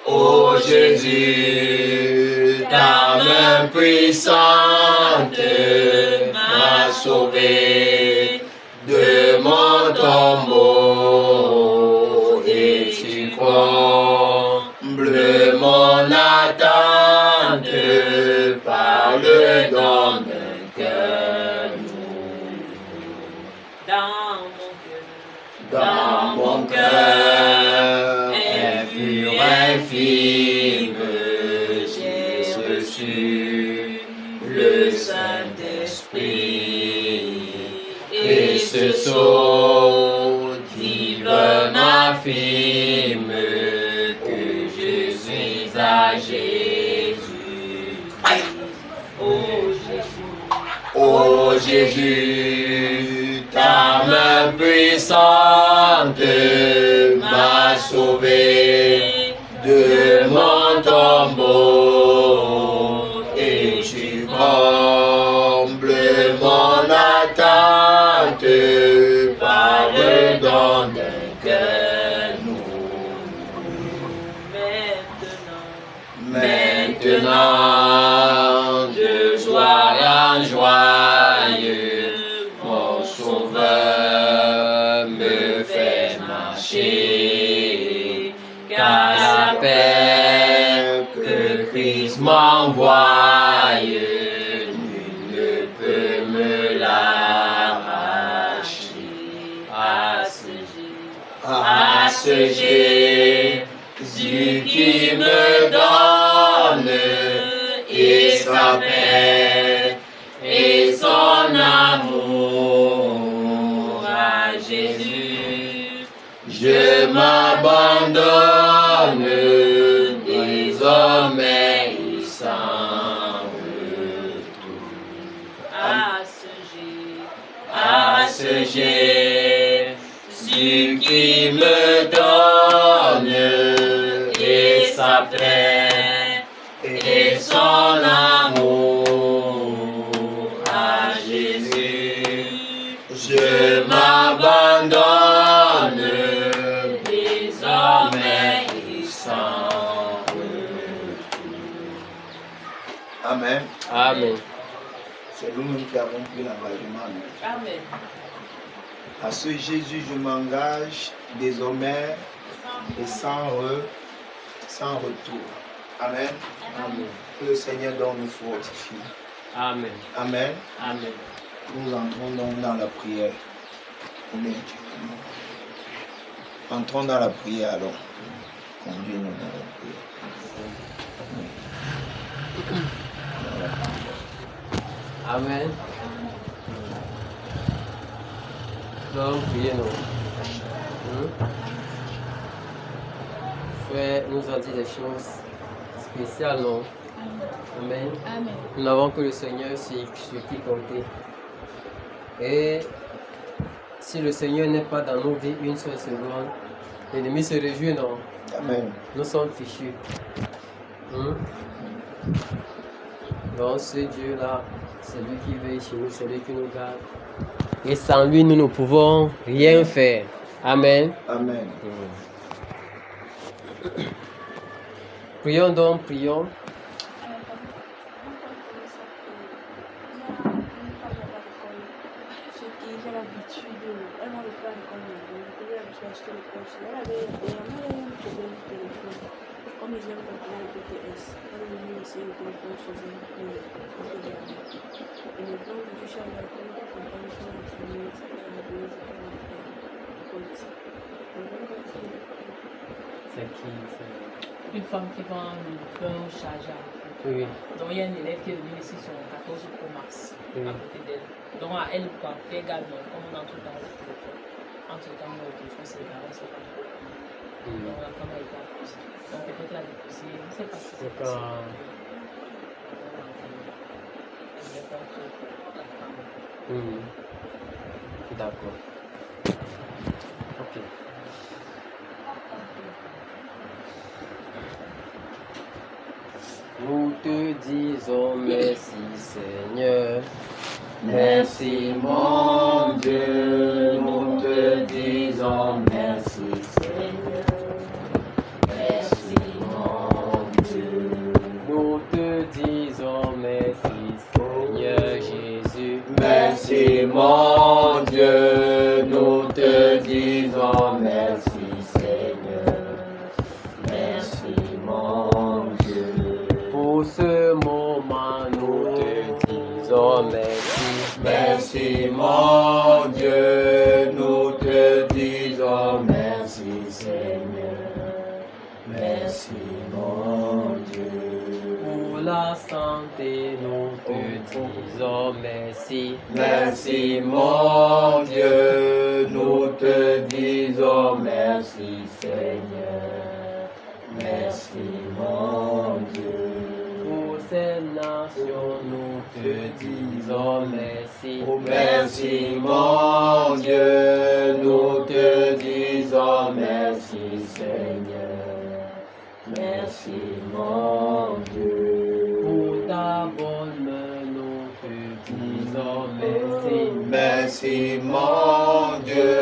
Oh Jésus, ta main puissante m'a sauvé de mon tombeau et tu combles mon attente par le don d'un cœur nouveau. Dans mon cœur, impur, infime, j'ai reçu le Saint-Esprit et ce sceau divin m'affirme que je suis à Jésus. Oh Jésus, ta main puissante m'a sauvé de mon tombeau et tu combles mon attente par le don d'un cœur nouveau. Maintenant, de joie en joyeux, mon Sauveur me fait marcher, car la paix que Christ m'envoie, nul ne peut me l'arracher. À ce Jésus qui me donne et sa paix et son amour. À Jésus, je m'abandonne, désormais il s'en retourne. À ce Jésus qui me donne et sa paix et son amour. À Jésus, je m'abandonne, désormais il s'en retourne. Amen. Amen. C'est nous-mêmes qui avons pris l'engagement. Amen. À ce Jésus, je m'engage désormais et sans retour. Amen. Amen. Que le Seigneur donc nous fortifie. Amen. Amen. Amen. Nous entrons donc dans la prière. Amen. Entrons dans la prière alors. Conduis-nous dans la prière. Amen. Donc, prions-nous. Frère, nous a dit des choses spéciales, non? Amen. Amen. Nous n'avons que le Seigneur sur qui compter. Et si le Seigneur n'est pas dans nos vies une seule seconde, l'ennemi se réjouit, non? Amen. Nous sommes fichus. Donc ce Dieu-là, c'est lui qui veille chez nous, c'est lui qui nous garde. Et sans lui, nous ne pouvons rien faire. Amen. Amen. Prions donc, prions. J'ai l'habitude, elle m'a le plan comme je pouvais acheter le coche. Elle avait un problème de téléphone. Comme ils aiment calculer le BTS, elle est venue essayer le téléphone chez elle pour et maintenant, je suis à la télé pour comprendre que la famille, c'est la base. C'est qui Une femme qui vend le pain chargé. Oui. Donc il y a un élève qui est venu ici son 14 Pro Max Oui. à côté d'elle. Donc à elle, quoi, également, comme on entre dans le téléphone. Entre temps, le téléphone s'est égaré, c'est pas trop. Donc la femme a été accusée. Donc peut-être la déposée, je ne sais pas si c'est passé. Elle n'est pas trop la femme. D'accord. Ok. Nous te disons merci Seigneur. Merci mon Dieu, nous te disons merci Seigneur. Merci mon Dieu. Nous te disons merci Seigneur Jésus. Merci mon Dieu, nous te disons merci Seigneur. Merci mon Dieu. Pour ce moment nous te disons merci. Merci mon Dieu, nous te disons merci Seigneur. Merci mon Dieu. Pour la santé nous te disons merci. Merci mon Dieu, nous te disons merci Seigneur. Merci mon Dieu. Pour ces nations nous te disons merci. Merci mon Dieu, nous te disons merci Seigneur. Merci mon Dieu. Pour ta bonne main nous te disons merci. Merci mon Dieu,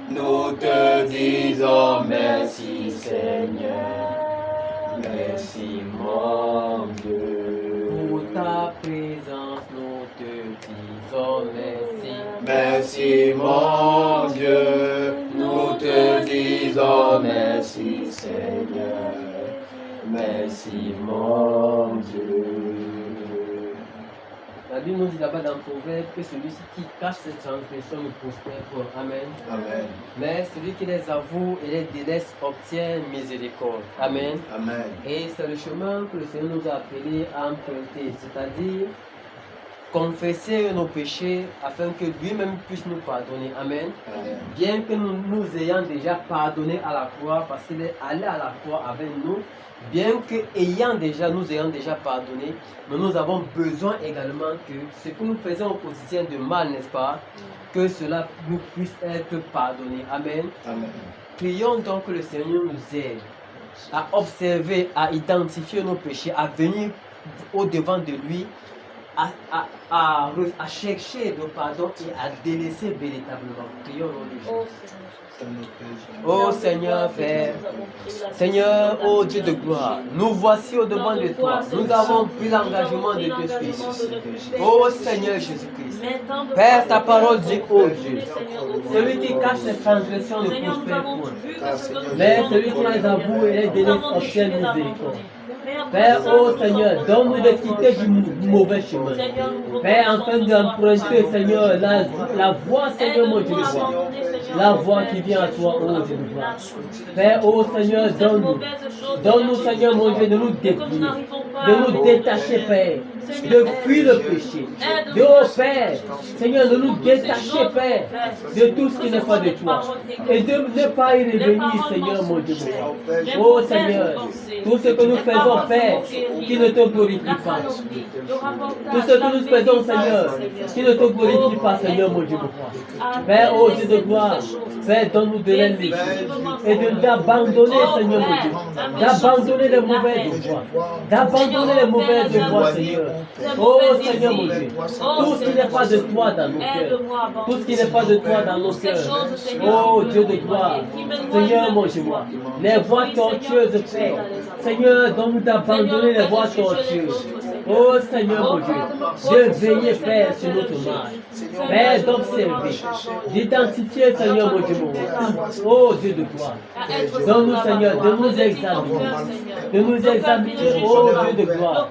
nous te disons merci Seigneur. Merci mon Dieu. Pour ta présence nous te disons merci. Merci mon Dieu, nous te disons merci Seigneur. Merci mon Dieu. La Bible nous dit là-bas dans Proverbe que celui-ci qui cache ses transgressions ne prospère pas. Amen. Amen. Mais celui qui les avoue et les délaisse obtient miséricorde. Amen. Amen. Et c'est le chemin que le Seigneur nous a appelé à emprunter, c'est-à-dire confesser nos péchés afin que lui-même puisse nous pardonner. Amen. Amen. Bien que nous ayons déjà pardonné à la croix, parce qu'il est allé à la croix avec nous, bien que nous ayant déjà pardonné, mais nous avons besoin également que ce que nous faisons au quotidien de mal, n'est-ce pas, que cela nous puisse être pardonné. Amen. Amen. Prions donc que le Seigneur nous aide à observer, à identifier nos péchés, à venir au devant de lui, à chercher le pardon et à délaisser véritablement. Prions au nom de Jésus. Oh Seigneur Père, Seigneur, oh Dieu de gloire, nous voici au devant de toi. Nous avons pris l'engagement de te suivre. Oh Seigneur Jésus-Christ, Père, ta parole dit, oh Dieu, celui qui cache ses transgressions ne prospère point. Mais celui qui les avoue et les délaisse obtient miséricorde. Père, oh Seigneur, donne-nous de quitter du mauvais chemin. Père, afin d'emprunter, Seigneur, la voie, Seigneur, mon Dieu de gloire. La voie qui vient à toi, oh Dieu de gloire. Père, oh Seigneur, donne-nous, Seigneur, mon Dieu, de nous déplier, de nous détacher, Père, de fuir le péché. Oh Père, Seigneur, de nous détacher, Père, de tout ce qui n'est pas de toi. Et de ne pas y revenir, Seigneur, mon Dieu de gloire. Oh Seigneur, tout ce que nous faisons, Père, qui ne te glorifie pas. Tout ce que nous faisons, Seigneur, qui ne te glorifie pas, Seigneur, mon Dieu de gloire. Père, oh Dieu de gloire, Père, donne-nous de l'aimer et d'abandonner, Seigneur, mon Dieu, d'abandonner les mauvaises voies, d'abandonner les mauvaises voies, Seigneur. Oh Seigneur, mon Dieu, tout ce qui n'est pas de toi dans nos cœurs, tout ce qui n'est pas de toi dans nos cœurs. Oh Dieu de gloire, Seigneur, mon Dieu, les voies tortueuses, Père. Seigneur, donne-nous d'abandonner les voies tortueuses. Oh Seigneur, mon Dieu, de veiller, Père, sur notre marche. Père, d'observer, d'identifier, Seigneur, mon Dieu, mon roi. Oh Dieu de gloire. Donne-nous, Seigneur, de nous examiner. De nous examiner, oh Dieu de gloire.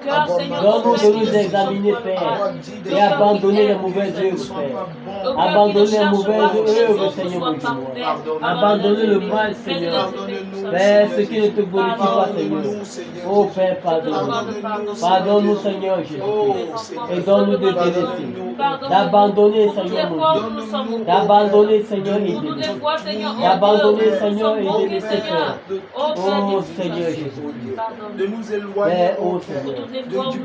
Donne-nous de nous examiner, Père. Et abandonner les mauvaises œuvres, Père. Abandonner les mauvaises œuvres, Seigneur, mon Dieu, mon roi. Abandonner le mal, Seigneur. Père, ce qui ne te glorifie pas, Seigneur. Oh Père, pardonne-nous. Pardonne-nous, Seigneur Jésus. Et donne-nous de te laisser. D'abandonner, Seigneur mon Dieu. D'abandonner, Seigneur, et de laisser. D'abandonner, Seigneur, et de laisser, Père. Oh Seigneur Jésus. De nous éloigner, Père, oh Seigneur.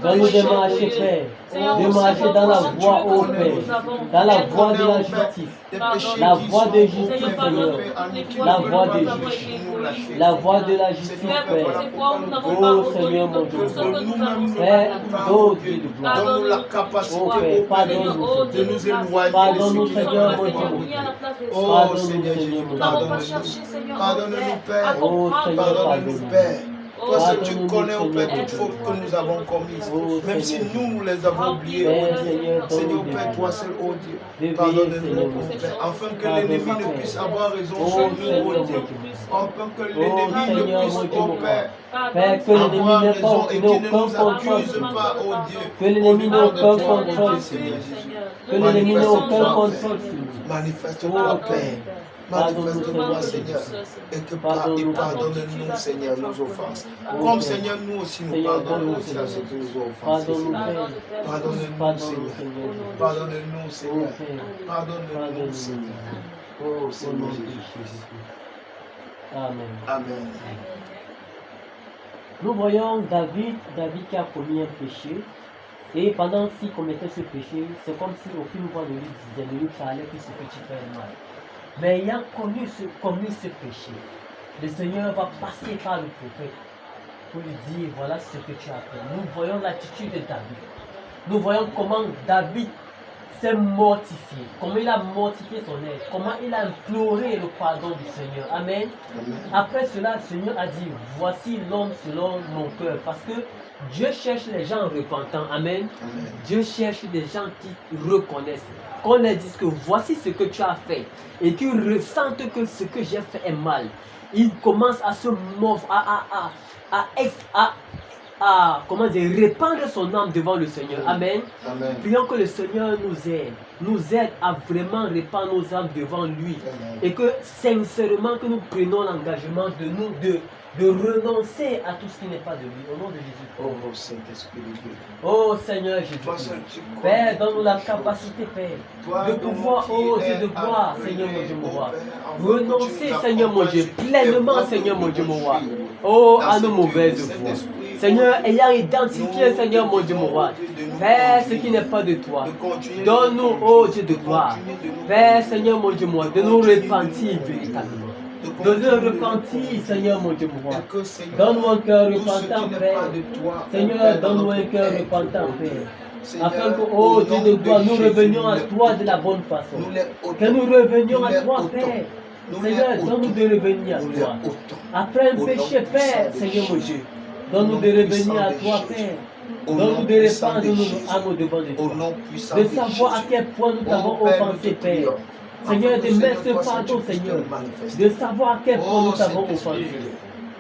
Donne-nous de marcher, Père. De marcher dans la voie, oh Père. Dans la voie de la justice. La voie de justice, Seigneur. La voie de justice. La voie de la justice, Père. Oh Seigneur mon Dieu. Père, oh Dieu de gloire. Donne-nous la capacité, Oh Père, pardonne-nous. de nous éloigner. Pardonne-nous, Seigneur mon Dieu. Oh Pardonne-nous, Seigneur Seigneur Jésus, mon Dieu. pardonne-nous. Pardonne-nous, Père. Oh Seigneur, Pardonne-nous, pardonne-nous. Père. Toi seul tu Pardonne-nous, connais, oh Père, Seigneur. toutes fautes que nous avons commises. Oh, Même si Seigneur. nous les avons oubliées, Père, oh Dieu. Seigneur, Seigneur donne-nous Père, des toi seul, oh Dieu. D'éveiller, Pardonne-nous, Seigneur, oh mon Dieu. Père, afin que Pardonne-nous, l'ennemi ne Père. puisse avoir raison Oh, sur nous, Seigneur, oh mon Dieu. Dieu. Afin que Oh, l'ennemi ne Seigneur, puisse, mon Dieu, oh mon Père, Père, que l'ennemi avoir n'ait raison pas et aucun qu'il ne nous contrôle accuse sur nous. pas, oh Dieu. Que l'ennemi Au n'ait nom de aucun toi, contrôle mon sur Seigneur nous. Jésus. Que l'ennemi n'ait aucun Manifeste-toi, contrôle Père. sur nous. Manifeste-toi, Père. Manifeste-toi, Seigneur. Et que Pardonne-nous, pardonne-nous, Seigneur, nos offenses. Oh, Comme, Père. Seigneur, nous aussi, nous Seigneur, pardonnons donne-nous, aussi à ceux qui nous ont offensés. Pardonne-nous, Seigneur. Père. Pardonne-nous, Pardonne-nous, Seigneur. Seigneur. Pardonne-nous, Oh, Seigneur. Père. Pardonne-nous, Pardonne-nous. Seigneur. Oh, Au nom Seigneur de Jésus. Jésus. Amen. Amen. Nous voyons David qui a commis un péché. Et pendant qu'il commettait ce péché, c'est comme si aucune voix ne lui disait, ne lui parlait que ce que tu fais est mal. Mais ayant commis ce péché, le Seigneur va passer par le prophète pour lui dire, voilà ce que tu as fait. Nous voyons l'attitude de David. Nous voyons comment David s'est mortifié, comment il a mortifié son être, comment il a imploré le pardon du Seigneur. Amen. Après cela, le Seigneur a dit, voici l'homme selon mon cœur. Parce que Dieu cherche les gens repentants. Amen. Amen. Dieu cherche des gens qui reconnaissent, qu'on leur dise que voici ce que tu as fait et qu'ils ressentent que ce que j'ai fait est mal. Ils commencent à se mordre, comment dire, répandre son âme devant le Seigneur. Amen. Amen. Prions que le Seigneur nous aide à vraiment répandre nos âmes devant lui. Amen. Et que sincèrement que nous prenons l'engagement de renoncer à tout ce qui n'est pas de lui. Au nom de Jésus. Oh, Saint-Esprit de Dieu. Oh Seigneur Jésus. Toi seul, tu connais Père, donne-nous la toutes choses. capacité, Père, Toi, de donc, pouvoir, qui oh es Dieu, de voir, appelé, Seigneur mon Dieu, mon oh roi. Père, afin que tu Renoncer, nous Seigneur mon Dieu, accompagnes pleinement, sur tes Seigneur mon voies Dieu, de mon roi. justice. Oh, Dans à nos cette mauvaises Saint-Esprit, voies. Seigneur, ayant identifié, nous Seigneur mon te Dieu, mon disons, roi. oh Dieu, de nous Père, ce conduire, qui n'est pas de toi. de continuer, Donne-nous, de oh continuer, Dieu de de gloire. continuer, de nous Père, conduire, Seigneur mon Dieu, mon roi, de nous repentir véritablement. De nous repentir, Seigneur mon Dieu, mon roi. Et que, Seigneur, Donne-nous un cœur tout ce qui repentant, n'est Père. pas de toi, oh Seigneur, Père, dans donne-nous un notre cœur être, repentant, oh Dieu. Père. Seigneur, Afin que, au oh Dieu nom de gloire, nous Jésus, revenions à nous toi les de la bonne façon. nous les Que nous ôtons. revenions Nous à les toi, ôtons. Père. Nous les Seigneur, ôtons. donne-nous de revenir à Nous les toi. ôtons. Après un Au nom péché, puissant Père, de Seigneur mon Jésus. Dieu, Au donne-nous nom de puissant revenir à de toi, Jésus. Père. Au Donne-nous nom de puissant répandre de nos Jésus. âmes devant de Au toi. nom puissant De de savoir à Jésus. quel point nous Oh, t'avons Père, nous offensé, te Père. prions. Seigneur, Afin de que, mettre ce toi seul, fardeau, tu puisses te Seigneur. manifester. De savoir à quel point Oh, nous t'avons Saint-Esprit offensé. de Dieu.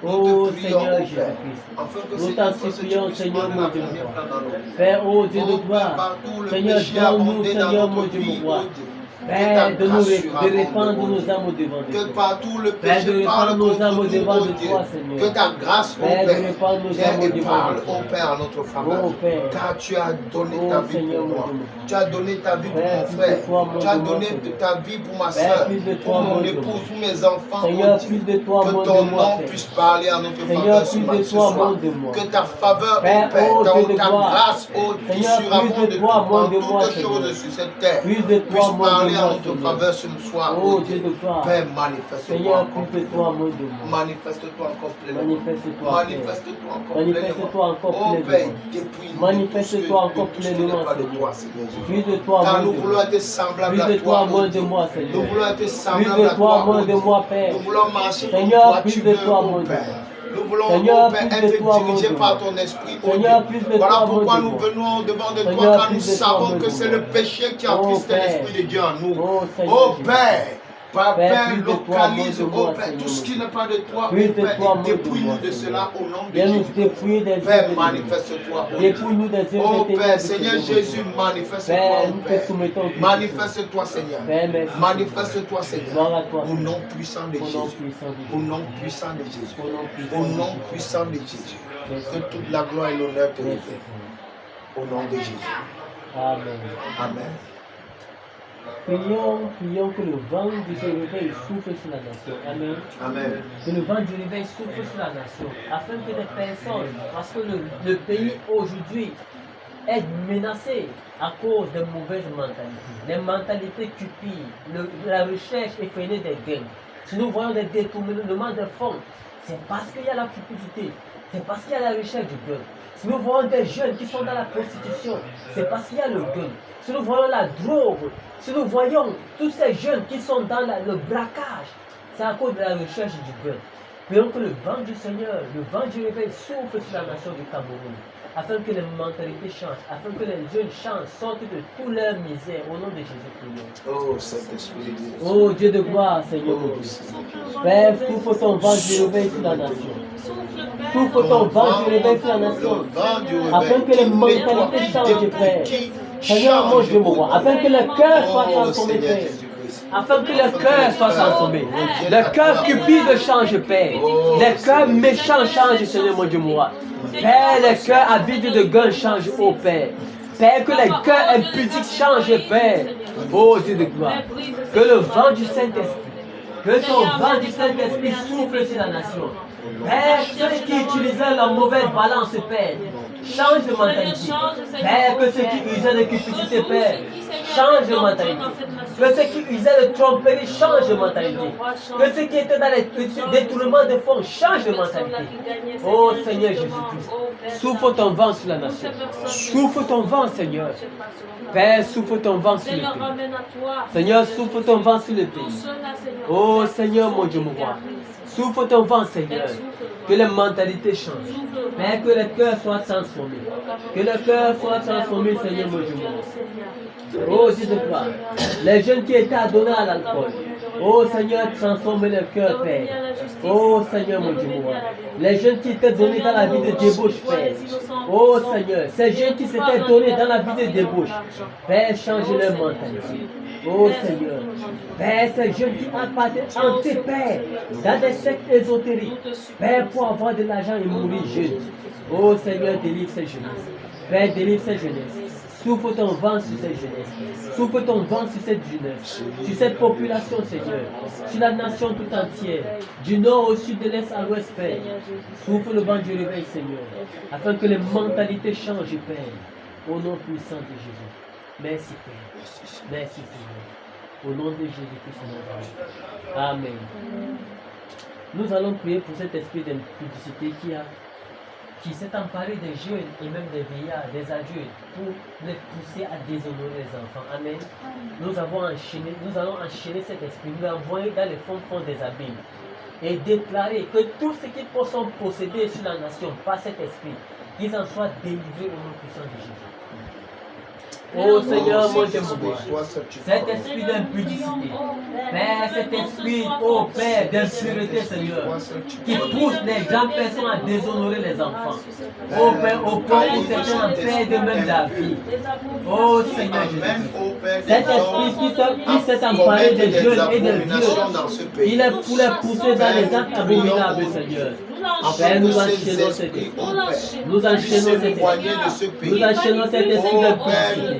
Oh Nous te prions, Seigneur oh, Père, Jésus-Christ. afin que, Nous Seigneur, t'en toi seul, tu supplions, puisses Seigneur prendre mon la Dieu, première mon place roi. dans nos vies. Père, oh Dieu de Oh, Père, gloire. partout le Seigneur, péché a donne-nous, abondé dans Seigneur mon notre Dieu, vie, mon roi. oh Dieu. Père, Que de ta nous grâce surabonde, répandre oh nos Dieu. âmes devant de Que toi. partout le Père, de péché parle répandre nos contre âmes nous, devant oh de Dieu. toi, Seigneur. Que ta grâce, oh Père, de Père, répandre nos viens âmes et devant parle, de toi. oh Père, en notre faveur. Oh Père. Car tu as donné Oh, ta vie Seigneur, pour mon moi. Dieu. Tu as donné ta vie pour Père, mon plus frère. de toi, mon Tu as Dieu, donné mon Dieu. ta vie pour ma Père, soeur, plus de pour toi, mon mon Dieu. épouse, pour mes enfants. Seigneur, oh plus Dieu. de toi, Que mon ton Dieu, moi, nom Père. puisse parler à notre Seigneur, faveur plus ce de ce toi, soir. mon Dieu, moi. Que ta faveur, Père, oh Père, oh Dieu de ta gloire. grâce, oh, qui Seigneur, plus surabonde de toi, mon dans Dieu, moi, toutes Seigneur. choses sur cette terre, Plus de toi, puisse mon parler Dieu, à moi, notre Seigneur. faveur ce soir. Oh Dieu de gloire. Père, manifeste-toi Seigneur, encore plus de toi, mon Dieu, moi. Manifeste-toi encore pleinement. Manifeste-toi, Père. Manifeste-toi encore Manifeste-toi encore Oh Père, pleinement. dépouille-nous de Manifeste-toi tout ce- encore de tout ce qui pleinement, n'est pas de Seigneur. toi, Seigneur Jésus. Plus de toi, Car mon nous Dieu. voulons être semblables Plus à de toi, toi, oh moins de Dieu. moi, Nous Seigneur. voulons être Plus semblables de à toi, toi, moins oh de Dieu. moi, Père. Nous voulons marcher comme Seigneur, toi plus tu de veux, toi, oh mon Dieu. Père. Nous voulons, Seigneur, oh Père, plus de être toi, dirigés mon par Dieu. ton esprit, oh Seigneur, Dieu. plus de Voilà toi, pourquoi mon nous Dieu. venons devant de toi, Seigneur, car nous plus de toi, savons mon que Dieu. c'est le péché qui Oh, attriste Père. l'Esprit de Dieu en nous. Oh, Seigneur Oh Jésus. Père, Père, Père, Père, plus de toi, localise, moins de oh moi, Père, Seigneur, tout ce qui mon n'est pas de toi, Plus oh de Père, toi, moins et de dépouille-nous moi, de Seigneur. cela au nom de Viens nous Jésus-Christ. dépouiller des Père, œuvres de manifeste-toi, oh Dieu. Dépouille-nous des œuvres Oh des ténèbres, Père, Seigneur Seigneur, mon Jésus, Dieu. manifeste-toi, Père, oh nous te Père. soumettons tout. Manifeste-toi, Seigneur. Père, merci, Manifeste-toi, Gloire à Seigneur. toi, Au Seigneur. nom puissant de Au nom Jésus. puissant de Au Jésus. nom puissant de Jésus. Au nom puissant Au de nom Jésus. puissant de Jésus. Merci. Que toute la gloire et l'honneur te Merci, reviennent. Seigneur. Au nom de Jésus. Amen. Amen. Prions que le vent du réveil souffle sur la nation. Amen. Amen. Que le vent du réveil souffle sur la nation. Afin que des personnes, parce que le pays aujourd'hui est menacé à cause de mauvaises mentalités. Les mentalités cupides, la recherche effrénée des gains. Si nous voyons des détournements de fonds, c'est parce qu'il y a la cupidité. C'est parce qu'il y a la recherche du gain. Si nous voyons des jeunes qui sont dans la prostitution, c'est parce qu'il y a le gain. Si nous voyons la drogue, si nous voyons tous ces jeunes qui sont dans le braquage, c'est à cause de la recherche du gain. Prions que le vent du Seigneur, le vent du réveil souffle sur la nation du Cameroun, afin que les mentalités changent, afin que les jeunes changent, sortent de toute leur misère. Au nom de Jésus, prions. Oh Saint-Esprit de Dieu. Oh Dieu de gloire, Seigneur mon Dieu. Père, souffle ton vent du réveil sur la nation. Souffle ton vent du réveil sur la nation. Afin que les mentalités changent, Père. Seigneur mon Dieu, mon roi. Afin que le cœur soit transformé, Père. Afin que le cœur soit transformé. Le cœur cupide change, Père. Les cœurs méchants changent, Seigneur mon Dieu, mon roi. Père, les cœurs avides de gain changent, ô Père. Père, que les cœurs impudiques changent, Père. Ô Dieu de gloire. Que le vent du Saint-Esprit, que ton vent du Saint-Esprit souffle sur la nation. Père, ceux qui utilisaient la mauvaise balance, Père, change de mentalité. Père, que ceux qui usaient de cupidité, Père, change de mentalité. Que ceux qui usaient de tromperie, change de mentalité. Que ceux qui étaient dans les détournements de fonds, change de mentalité. Oh Seigneur Jésus-Christ, souffle ton vent sur la nation. Souffle ton vent, Seigneur. Père, souffle ton vent sur le pays. Seigneur, souffle ton vent sur le pays. Oh Seigneur, mon Dieu, mon roi. Souffle ton vent, Seigneur. Que les mentalités changent. Père, que le cœur soit transformé. Que le cœur soit transformé, Seigneur, mon Dieu, mon roi. Oh Dieu de gloire. Les jeunes qui étaient adonnés à l'alcool. Oh Seigneur, transforme le cœur, Père. Oh Seigneur, mon Dieu, mon roi. Les jeunes qui étaient donnés dans la vie de débauche, Père. Oh Seigneur, ces jeunes qui s'étaient donnés dans la vie de débauche. Père, change leur mentalité. Oh Seigneur, Père, ces jeunes qui appartiennent en tes pères, dans des sectes ésotériques, Père, pour avoir de l'argent et mourir jeune. Oh Seigneur, délivre ces jeunesses. Père, délivre ces jeunesses. Souffle ton vent sur cette jeunesse. Souffle ton vent sur cette jeunesse. Sur cette population, Seigneur. Sur la nation tout entière. Du nord au sud, de l'est à l'ouest, Père. Souffle le vent du réveil, Seigneur. Afin que les mentalités changent, Père. Au nom puissant de Jésus. Merci, Père. Merci, Seigneur. Au nom de Jésus-Christ. Amen. Nous allons prier pour cet esprit d'impudicité qui s'est emparé des jeunes et même des vieillards, des adultes, pour les pousser à déshonorer les enfants. Amen. Nous allons enchaîner cet esprit, nous l'envoyer dans les fonds des abîmes et déclarer que tous ceux qui sont possédés sur la nation par cet esprit, qu'ils en soient délivrés au nom puissant de Jésus. Oh Seigneur, mon Dieu, mon roi, cet esprit d'impudicité, Père, cet esprit, oh Père, d'impureté, Seigneur, qui pousse les gens personnes à déshonorer les enfants. Oh Père, au point où certains en perdent même la vie. Oh Seigneur Jésus, cet esprit qui s'est emparé des jeunes et des vieux, il est pour les pousser dans les actes abominables, Seigneur. Père, nous enchaînons cet esprit. Nous enchaînons cet esprit. Nous enchaînons cet esprit d'impudicité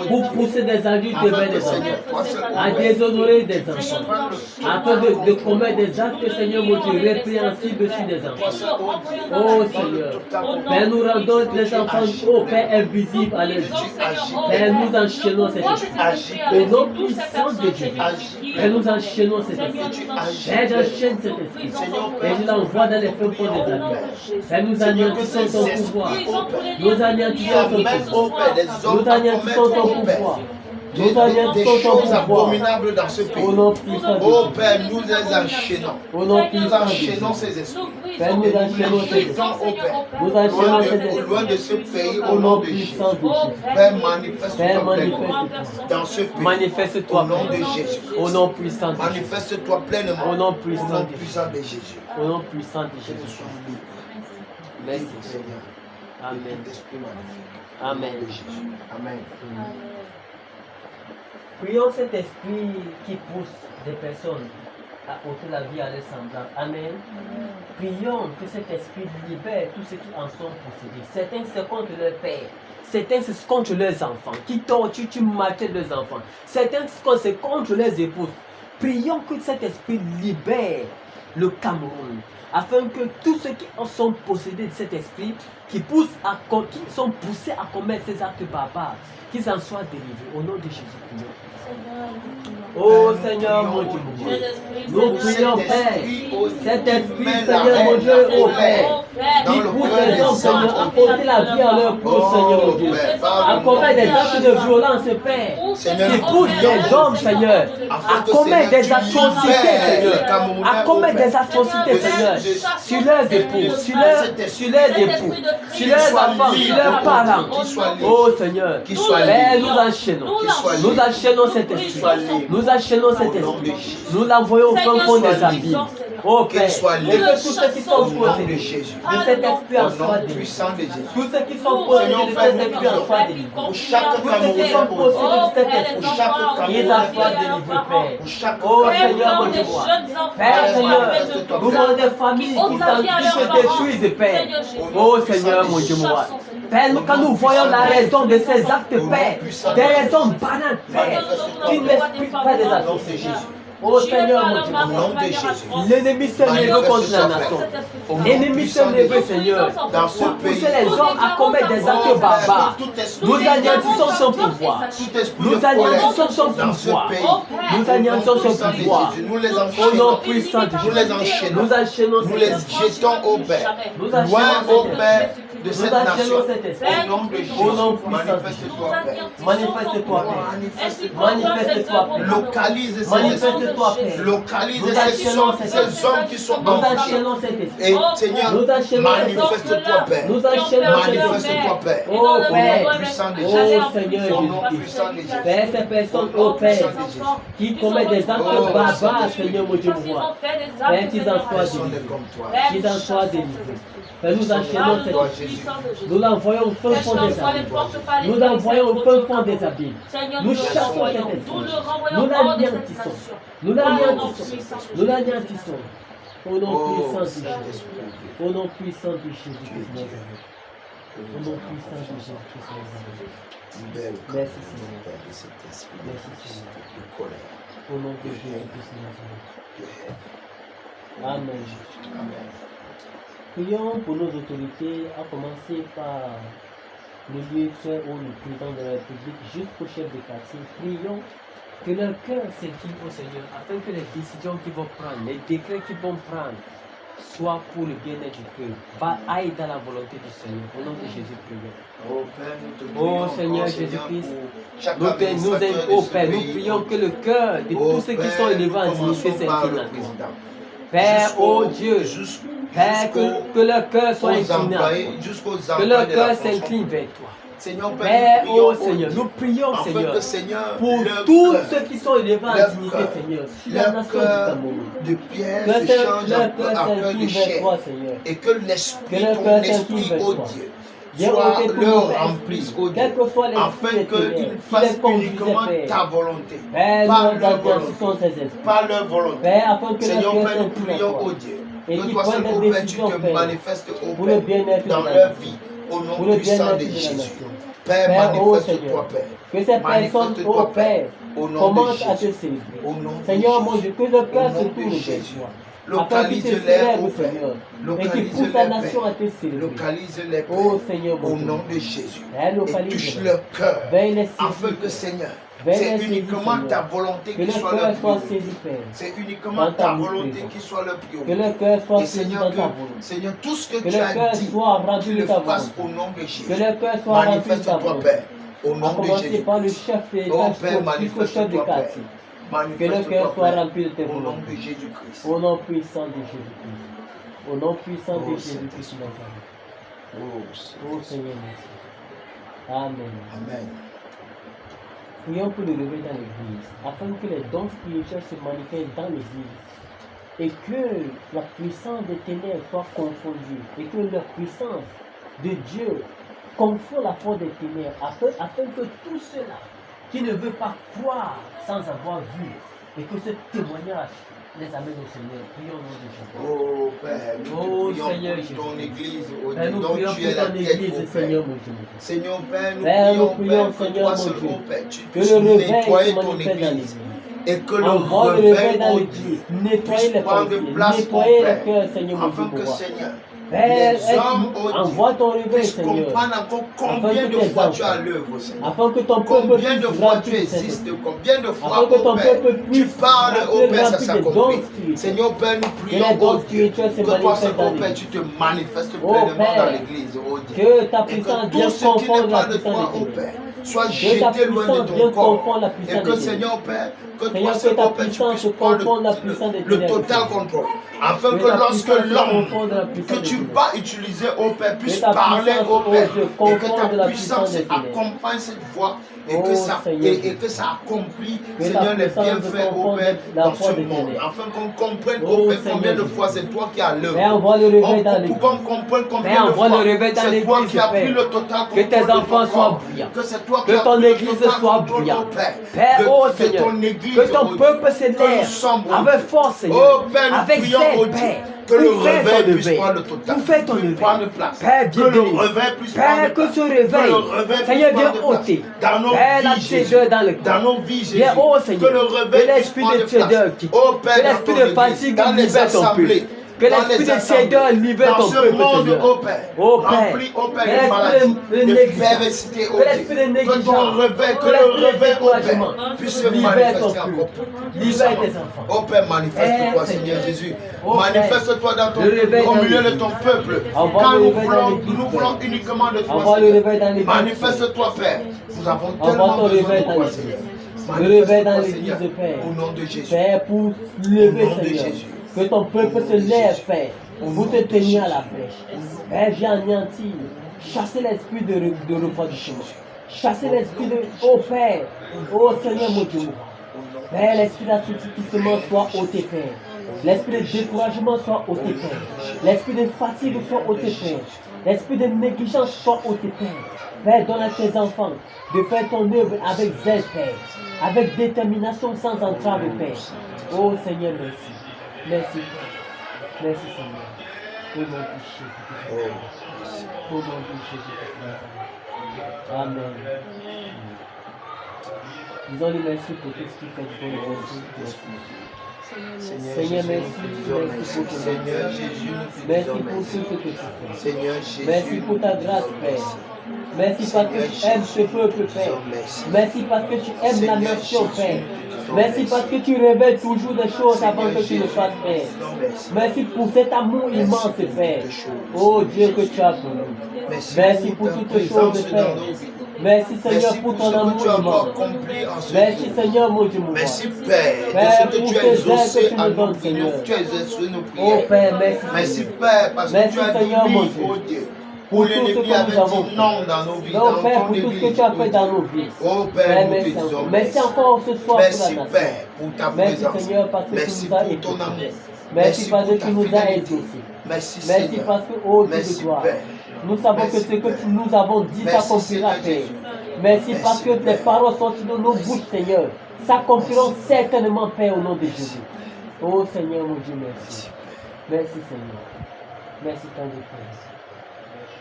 pour pousser des adultes vers des enfants, à déshonorer des enfants, afin de commettre des actes, Seigneur mon Dieu, répréhensibles sur des enfants. Oh Seigneur, Père, nous rendons les enfants, oh Père, invisibles à leurs yeux. Père, nous enchaînons cet esprit. Au nom puissant de Jésus, Père, nous enchaînons cet esprit. Père, j'enchaîne cet esprit. Père, je l'envoie dans les feux pour des adultes. Père, nous anéantissons ton pouvoir. Nous anéantissons ton pouvoir. Nous anéantissons ton pouvoir. Nous anéantissons des ton choses pouvoir. abominables dans ce pays. Au nom puissant de Oh Jésus. Père, nous les enchaînons. Au nom Nous puissant de enchaînons Jésus. ces esprits. Père, nous enchaînons ces esprits. Nous enchaînons ces esprits. Loin de ce pays, Au au nom nom de Jésus. puissant de Jésus. Père, manifeste-toi Père, pleinement manifeste-toi. dans ce pays. Manifeste-toi Au nom de pleinement. Jésus. Au nom puissant de Jésus. Manifeste-toi pleinement. Au nom Au puissant nom de Jésus. puissant de Jésus. Au nom puissant de Que nous Jésus. soyons libres. Merci Libre, Seigneur. Seigneur. Amen. Tout esprit magnifique. Amen. Au nom de Jésus. Amen. Prions cet esprit qui pousse des personnes à ôter la vie à leurs semblables. Amen. Prions que cet esprit libère tous ceux qui en sont possédés. Certains c'est contre leur père. Certains c'est contre leurs enfants. Qui torturent, qui maltraitent leurs enfants. Certains c'est contre leurs épouses. Prions que cet esprit libère le Cameroun. Afin que tous ceux qui en sont possédés de cet esprit, qui sont poussés à commettre ces actes barbares, qu'ils en soient délivrés. Au nom de Jésus, prions. Oh Seigneur mon Dieu, nous prions Père, cet esprit Seigneur mon Dieu, oh Père, qui pousse les hommes Seigneur à porter la vie à leur cause Seigneur mon Dieu, à commettre des actes de violence Père, qui pousse les hommes Seigneur à commettre des atrocités Seigneur, à commettre des atrocités Seigneur, sur leurs épouses, sur leurs époux, sur leurs enfants, sur leurs parents. Oh Seigneur, Père, nous enchaînons cet esprit. Nous enchaînons cet esprit. Nous l'envoyons au fin fond des abîmes. Oh Père, et que tous ceux qui sont possédés de cet esprit en soient délivrés. Tous ceux qui sont possédés de cet esprit en soient délivrés. Tous ceux qui sont possédés de cet esprit, ils en soient délivrés, Père. Oh Seigneur, mon Dieu, Père Seigneur, nous avons des familles qui se détruisent, Père. Oh Seigneur, mon Dieu, moi. Père, quand nous voyons la raison de ces actes, Père, des raisons banales, Père, qui n'expliquent pas des actes de Jésus. Oh Seigneur, mon Dieu, Au nom de Jésus. l'ennemi s'est levé contre la nation. L'ennemi s'est levé, Seigneur, Dans ce pour pays. pousser les hommes à commettre des actes barbares. Nous anéantissons son pouvoir. Nous anéantissons son pouvoir. Nous anéantissons son pouvoir. Nous les Au nom enchaînons. puissant de Nous les Jésus. enchaînons. Nous enchaînons Nous les cet esprit. jetons au Père. Nous Loin enchaînons au cet Père esprit. de Nous cette enchaînons nation. cet esprit. Au nom de Jésus. Au nom puissant de Manifeste-toi, Père. Manifeste-toi, Père. Manifeste-toi. Manifeste-toi, Père. Localise ces Manifeste-toi, Père. Localise Nous ces enchaînons cet esprit. hommes qui sont Nous dans enchaînons cet esprit. Et Seigneur, Nous enchaînons cet esprit. manifeste-toi, Père. Nous enchaînons cet esprit. Manifeste-toi, Père. Oh Au nom Père, puissant de oh Jésus. Seigneur Au nom Jésus, puissant de Jésus. Père, ces personnes, oh Père, qui commettent des actes barbares, Seigneur mon Dieu, moi. Père, qu'ils en soient Personne n'est délivrés. comme toi. Qu'ils en soient délivrés. Père, nous enchaînons cet esprit. Nous l'envoyons au fin fond des abîmes. Nous l'envoyons au fin fond des abîmes. Nous chassons cet esprit. Nous l'anéantissons. Nous l'anéantissons. Nous l'anéantissons. Au nom puissant de Jésus. Au nom puissant de Jésus-Christ. Au nom puissant de Jésus-Christ. Libère le Merci, corps, Seigneur. Père, de cet esprit Merci, Seigneur. de colère, Au nom de Jésus-Christ. de haine. Amen. Amen. Prions pour nos autorités, à commencer par le lieu très haut, le président de la République, jusqu'au chef de quartier. Prions que leur cœur s'incline au Seigneur, afin que les décisions qu'ils vont prendre, les décrets qu'ils vont prendre, soient pour le bien-être du peuple, aillent dans la volonté du Seigneur. Au nom de Jésus, prions. Oh Père, nous te Oh prions Seigneur encore, Jésus-Christ, pour chaque Nous, administrateur de oh ce Père, nous pays. prions que le cœur de Oh tous ceux qui Père, sont élevés en commençons dignité par s'incline le à toi. président. Père, oh Dieu, Père, que leur cœur soit incliné à toi. Que leur cœur s'incline vers toi. Seigneur, Père, nous oh prions, Seigneur, nous prions, afin Seigneur, que, Seigneur, pour leur tous cœur, ceux qui sont élevés en leur dignité, cœur, Seigneur, sur la leur nation du cœur Cameroun. de pierre Que se change leur en cœur cœur de s'incline vers chair. toi, Seigneur. Et que l'esprit, Que leur ton cœur esprit, s'incline vers ô toi. Dieu, Viens soit ôter tout leur mauvais rempli, esprit, ô Dieu, quel que soit afin l'esprit des qu'ils ténèbres, qui fassent les conduisait, uniquement Père. ta volonté, Père, pas nous leur interdisons volonté, ces esprits. pas leur volonté. Père, afin que Seigneur, leur Père, cœur nous s'incline à prions, toi. ô Dieu, Et que qu'ils toi prennent seul, des ô Père, tu décisions, te Père, manifestes, ô pour le Père, bien-être dans de la leur nation. vie, au nom Pour le puissant bien-être de de la Jésus. nation. Père, Père, ô manifeste-toi, Seigneur, Père. que ces personnes, Manifeste-toi, ô Père, au nom de commencent à te Jésus. célébrer. Au nom de Seigneur, Jésus. mon Dieu, que le cœur Au se nom de tourne vers Jésus. toi. Afin qu'ils te Localise-les, célèbrent, ô Père. Seigneur. Et qu'ils Localise-les, poussent la nation Père. à te célébrer. Localise-les, Père. Oh Seigneur, mon Au Dieu. nom de Jésus. Père, Et localise-les. touche leur cœur. Veille les Afin saisir, que, Père. Seigneur, Veille c'est les saisir, uniquement Seigneur. ta volonté Que qui le soit cœur leur soit priorité. saisi, Père. C'est uniquement Dans ta ta vie volonté présente. qui soit leur Que priorité. le cœur soit Et saisi Seigneur, dans ta volonté. Seigneur, tout ce que Que tu le as cœur dit, soit rendu tu de le ta fasses volonté. au nom de Jésus. Que le cœur soit rendu de ta Manifeste-toi, volonté. Père. Au À nom de commencer Jésus. par le chef de Oh l'étage Père, jusqu'au chef de manifeste-toi, Père. quartier. Que leur cœur Manifeste-toi, soit Père. rempli de tes Au nom volontés. de Jésus-Christ. Au nom puissant de Jésus-Christ. Au nom puissant de Oh, Jésus-Christ de Nazareth. Oh, Oh Seigneur, merci. Amen. Amen. Prions pour le réveil dans l'église, afin que les dons spirituels se manifestent dans l'église et que la puissance des ténèbres soit confondue et que la puissance de Dieu confond la force des ténèbres afin que tous ceux-là qui ne veulent pas croire sans avoir vu et que ce témoignage les amène au Seigneur. Prions au nom de Jésus. Oh Père, nous Oh, te prions Seigneur pour Jésus. ton église, oh Père, Dieu, nous dont prions tu es pour la ton tête, église, oh Seigneur Père. mon Dieu. Seigneur Père, nous Père, nous prions, prions, Père, que Seigneur, toi mon seul, Dieu, oh Père, tu que puisses le réveil nettoyer se ton manifeste dans église l'église. et que le Envoie le réveil dans réveil, oh l'église, Dieu, nettoyer puisse les prendre pensées, place, nettoyer oh les Père, cœurs, Seigneur mon Dieu, afin pour que voir. Seigneur, Père, les hommes, oh envoie Dieu, ton réveil, puissent Seigneur, comprendre encore afin combien que de tes fois tu es à enfants, l'œuvre, Seigneur. afin que ton peuple Combien de puisse fois remplir tu de existes, Saint-Esprit, combien de fois, afin que oh ton Père, peuple tu puisse parles, oh remplir Père, ça des dons s'accomplit. spirituels. Seigneur Père, nous Que prions, les dons oh Dieu, spirituels se que toi manifestent seul, dans oh Père, l'église. tu te manifestes Oh pleinement dans Père, l'église, oh Dieu. que ta Et puissance que vienne tout ce qui confondre n'est la pas de puissance toi, des oh ténèbres. Père, soit Que ta jeté loin puissance de vienne ton corps. confondre la Et puissance que des ténèbres. Seigneur Père, que toi Seigneur, seul, que ta oh Père, tu puissance puisses confonde prendre la puissance des le ténèbres. total contrôle. Afin Que que ta lorsque puissance l'homme confonde la puissance que des tu ténèbres. vas utiliser, oh Père, puisse ta parler, puissance, oh oh Père, Dieu, et que confonde la ta puissance puissance des ténèbres. accompagne cette voix et Oh, que ça Seigneur et que ça accomplit, Que Seigneur, ta les puissance bienfaits, oh confonde Père, la dans foi ce des monde, ténèbres. afin qu'on comprenne, Oh, oh Père, Seigneur combien de Jésus. fois c'est toi qui as l'œuvre. Père, envoie le réveil dans l'église. Pour qu'on comprenne combien Père, de envoie fois le réveil dans c'est toi l'église, qui as pris Père. le total Que tes contrôle de enfants ton soient corps. brillants. Que c'est toi qui Que as ton pris le église total soit contrôle, brillante. oh Père, Père, oh de Seigneur, ton église, que ton oh peuple se Dieu. Que nous lève sommes, oh avec Dieu. force, Seigneur, Oh Père, nous avec prions, oh zèle, Dieu, Père, que le pour faire ton réveil puisse réveil, prendre le total, pour faire ton puisse réveil. prendre place. Père, Que bien le béni. réveil puisse prendre Père, que place. ce réveil, Que le réveil Seigneur, puisse viens prendre place. ôter. Dans nos Père, la vies, Jésus. tiédeur dans le corps. Dans nos vies, Jésus. Viens, oh Que Seigneur, le que réveil puisse l'esprit prendre de place. tiédeur quitte. Oh Père, Que dans l'esprit ton de église, fatigue dans les libère ton peuple. assemblées, Que dans l'esprit les de assemblées, tiédeur libère dans ton ce peuple, monde, Seigneur. oh Père, Oh Père, rempli, oh Père, que de l'esprit maladies, de de négligence, perversité, oh que l'esprit de Dieu. Que négligence, ton réveil, que que le l'esprit de réveil, oh découragement, Père, puisse se libère ton manifester encore peuple, plus libère puissamment. tes enfants. Oh Père, manifeste-toi, Père, Seigneur Seigneur. Jésus. Oh Manifeste-toi dans ton Le réveil au dans milieu de l'église. ton peuple. Envoie Quand le nous réveil dans voulons, l'église, nous Père. voulons uniquement de toi, Envoie le Seigneur. réveil dans l'église, Manifeste-toi, Père. Nous avons Envoie tellement ton besoin réveil de dans toi, l'église. Seigneur. Le réveil dans Manifeste-toi, l'église, Seigneur, Père. au nom de Jésus. Père, pour Au lever, nom de Seigneur. Jésus. Que ton peuple Au se nom de lève, Jésus. Père, Au pour nom te de tenir à Jésus. la flèche. Père, viens anéantir. Chasser l'esprit de refroidissement. Chasser l'esprit de... Oh Père, oh Seigneur mon Dieu. Père, l'esprit d'assouplissement soit ôté, Père. L'esprit de découragement soit ôté, Père. L'esprit de fatigue soit ôté, Père. L'esprit de négligence soit ôté, Père. Père, donne à tes enfants de faire ton œuvre avec zèle, Père. Avec détermination sans entrave, Père. Oh Seigneur, merci. Merci, Père. Merci, Seigneur. Au nom de Jésus. Au nom de Jésus. Amen. Disons-lui merci pour tout ce qu'il fait pour nous. Seigneur, merci. Merci pour ton Seigneur amour. Jésus, nous te Merci disons pour merci. tout ce que tu fais. Seigneur Jésus, Merci pour ta grâce, Père. Merci parce que tu aimes ce peuple, Père. Merci parce que tu aimes la nation, Père. Merci parce que tu révèles toujours des choses avant que tu le fasses, Père. Merci pour cet amour immense, Père. Oh Dieu que tu as pour nous. Merci pour toutes choses, Père. Merci Seigneur pour ton amour immense. Merci Seigneur mon Dieu mon roi. Merci Père, Père, de ce que pour tu as tes aides exaucé que tu à nous nos donnes, prières. Seigneur. Tu as exaucé nos Oh prières. Père, merci. Merci Seigneur. Père, parce que Merci, tu as Seigneur, mon dit Dieu. oui, oh Dieu. Pour Où tout ce l'ennemi que nous avait avons dit non dans nos vies, Non, dans Père, ton pour tout ce que église. tu as fait dans nos vies. Oh Père, nous te merci disons encore. merci. Merci encore ce soir Merci pour la Père nation. pour ta Merci présence. Seigneur parce que Merci tu nous as pour ton écoutés. amour. Merci parce que pour ta tu nous as fidélité. exaucés. Merci Merci Seigneur. parce que, oh Dieu Merci de gloire, Père. nous savons que Merci, ce que Père. nous avons dit Merci, s'accomplira, Seigneur Père. Jésus. Merci Merci, parce que les Père. paroles sorties de nos bouches, Seigneur, s'accompliront certainement, Père, au nom de Jésus. Oh Seigneur, mon Dieu, merci. Merci, Seigneur. Merci, tant de Père.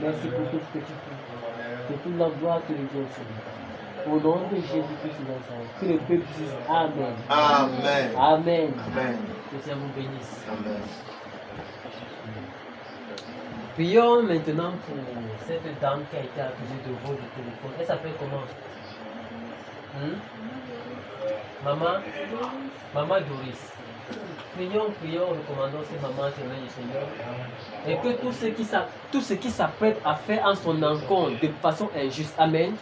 Merci pour tout ce que tu fais. Que toute la gloire te revienne, Seigneur. Au nom de Jésus-Christ de Nazareth. Que le peuple dise Amen. Amen. Amen. Amen. Que le Seigneur vous bénisse. Amen. Prions maintenant pour cette dame qui a été accusée de vol du téléphone. Elle s'appelle comment? Maman Doris. Prions, recommandons ces mamans qui aiment le Seigneur. Et que tout ce qui s'apprête à faire en son encontre de façon injuste, Amen,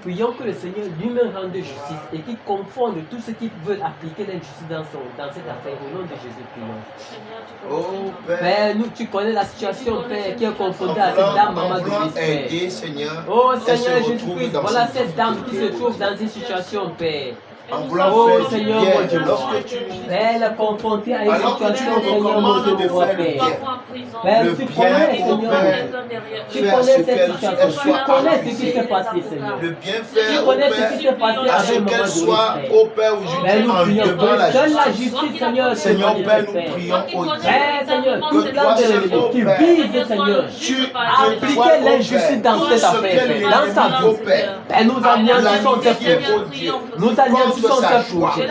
prions que le Seigneur lui-même rende justice et qu'il confonde tous ceux qui veulent appliquer l'injustice dans cette affaire. Au nom de Jésus, prions. Oh Père, Père, nous, tu connais la situation, Père, qui est confrontée à cette dame, maman de Christ, Père. aider, Seigneur. Oh Elle Seigneur se Jésus-Christ, retrouve dans voilà cette cette dame qui se trouve dans une situation, Père. En voulant Oh faire du Seigneur, bien, mon Dieu, lorsque tu Père, elle est confrontée à une Alors que tu situation, nous Seigneur, mon recommandes Dieu, de mon faire le Père. bien, Père, le tu bien, connais, oh Seigneur, Père, tu faire connais ce cette qu'elle situation, tu soit connais ce accusée. qui s'est passé, Seigneur. le Tu bienfaire, connais oh ce qui Père, s'est passé à ce avec maman qu'elle Doris, soit, Père. oh Père, Père, aujourd'hui nous en prions devant la que seule la justice. justice, Seigneur, Seigneur se Père, nous manifeste, prions au Dieu. Père, Seigneur, Que tout plan toi de seul, l'ennemi oh qui Père, vise, Seigneur, tu appliquer l'injustice dans cette affaire, Père, dans sa vie. Père, nous anéantissons ces projets. Nous anéantissons ces projets.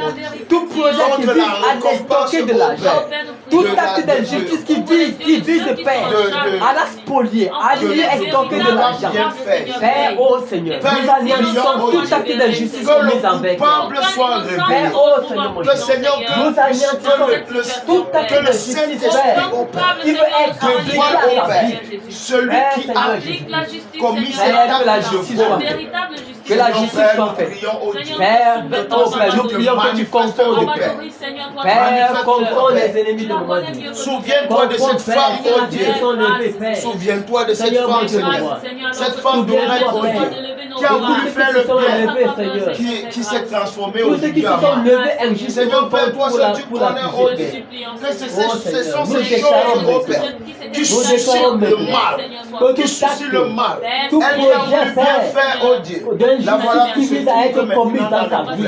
Tout projet qui vise à déstocker de l'argent. Tout acte d'injustice qui vise, Père, à la spolier, à lui extorquer de l'argent. Père, oh Seigneur, nous anéantissons tout acte d'injustice commis envers coupable soit Père, révélé. oh Seigneur, mon Que Seigneur, Dieu, nous anéantissons tout acte que le d'injustice, Saint-Esprit, oh Père, Père, qui veut être appliqué dévoile, à oh sa Père, vie. celui Père, qui Seigneur a Jésus. commis cet Père, que la acte de justice soit faite. véritable justice. Que la Seigneur, justice Père, soit nous faite. prions au Dieu. Père, oh Père, nous prions que tu confondes, Père. Père, confonds les ennemis de mon Dieu. Souviens-toi de cette femme, oh Dieu. Souviens-toi de cette Seigneur, mon femme, Dieu, Seigneur. Cette femme Souviens-toi, d'honnête, oh Père. Dieu, qui a voulu faire le bien, qui s'est transformé au Tous ceux qui se Dieu. sont levés injustement Seigneur Père, toi pour la seul tu connais, oh Dieu. Que ce sont ces choses, oh Père, qui suscitent le mal, qui suscitent le mal. Tout Elle a voulu projet bien faire, oh Dieu. La voilà qui vise à être commis dans sa vie.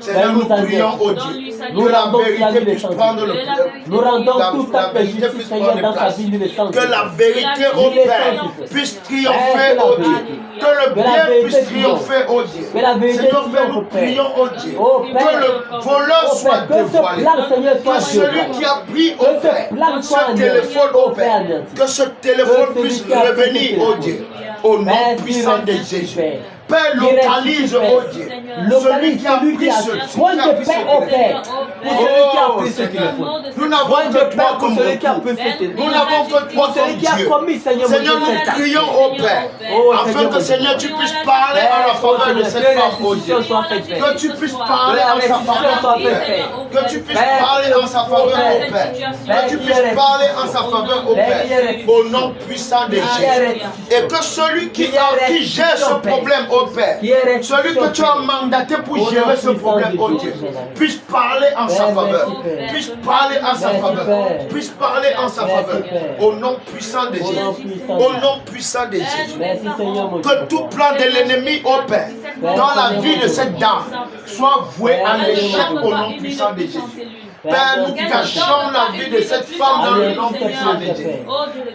Seigneur, nous prions, oh Dieu, que la vérité puisse prendre le Nous rendons tout la acte vérité d'injustice, puisse Seigneur, prendre dans sa place. vie, nous le sentons. Que la vérité, oh Père, puisse triompher, oh Dieu. Que le bien puisse triompher, oh Dieu. Que la vérité Seigneur Père, nous triomphe, Père. prions, oh Dieu. Oh, Que Père. le voleur Oh, soit Père, que ce dévoilé. plan, Seigneur, soit Que celui dévoilé. qui a pris, oh Que ce Père, plan soit ce téléphone, oh anéanti. Père, que ce téléphone Que puisse celui qui a pris revenir, ce oh téléphone. Dieu. Au nom Père, puissant de Dieu, Jésus. Père. Père, localise, oh Dieu, celui qui a pris ce Point de paix au Père pour celui qui a Oh, pris ce Seigneur. téléphone. Nous n'avons Point de que paix toi pour comme celui qui a recours. pris ce téléphone. Nous n'avons que toi Pour celui comme qui a Dieu. commis, Seigneur, mon Seigneur, Dieu, nous cet acte. prions au Père, Oh, afin Seigneur, que mon Seigneur, Dieu. tu puisses parler en la faveur de cette femme, oh Dieu. Que tu puisses parler en sa faveur, oh Père. Que tu puisses parler en sa faveur, oh Père. Que tu puisses parler en sa faveur, oh Père. Au nom puissant de Jésus. Et que celui qui gère ce problème, oh Père, celui que tu as mandaté pour gérer ce problème, oh Dieu, puisse parler en sa faveur. Puisse parler en sa faveur. Puisse parler en sa faveur. Au nom puissant de Jésus. Au nom puissant de Jésus. Merci, Seigneur, mon Dieu. Que tout plan de l'ennemi, oh Père, dans la vie de cette dame, soit voué à l'échec au nom puissant de Jésus. Père, nous cachons la vie de cette femme dans le nom puissant de Jésus.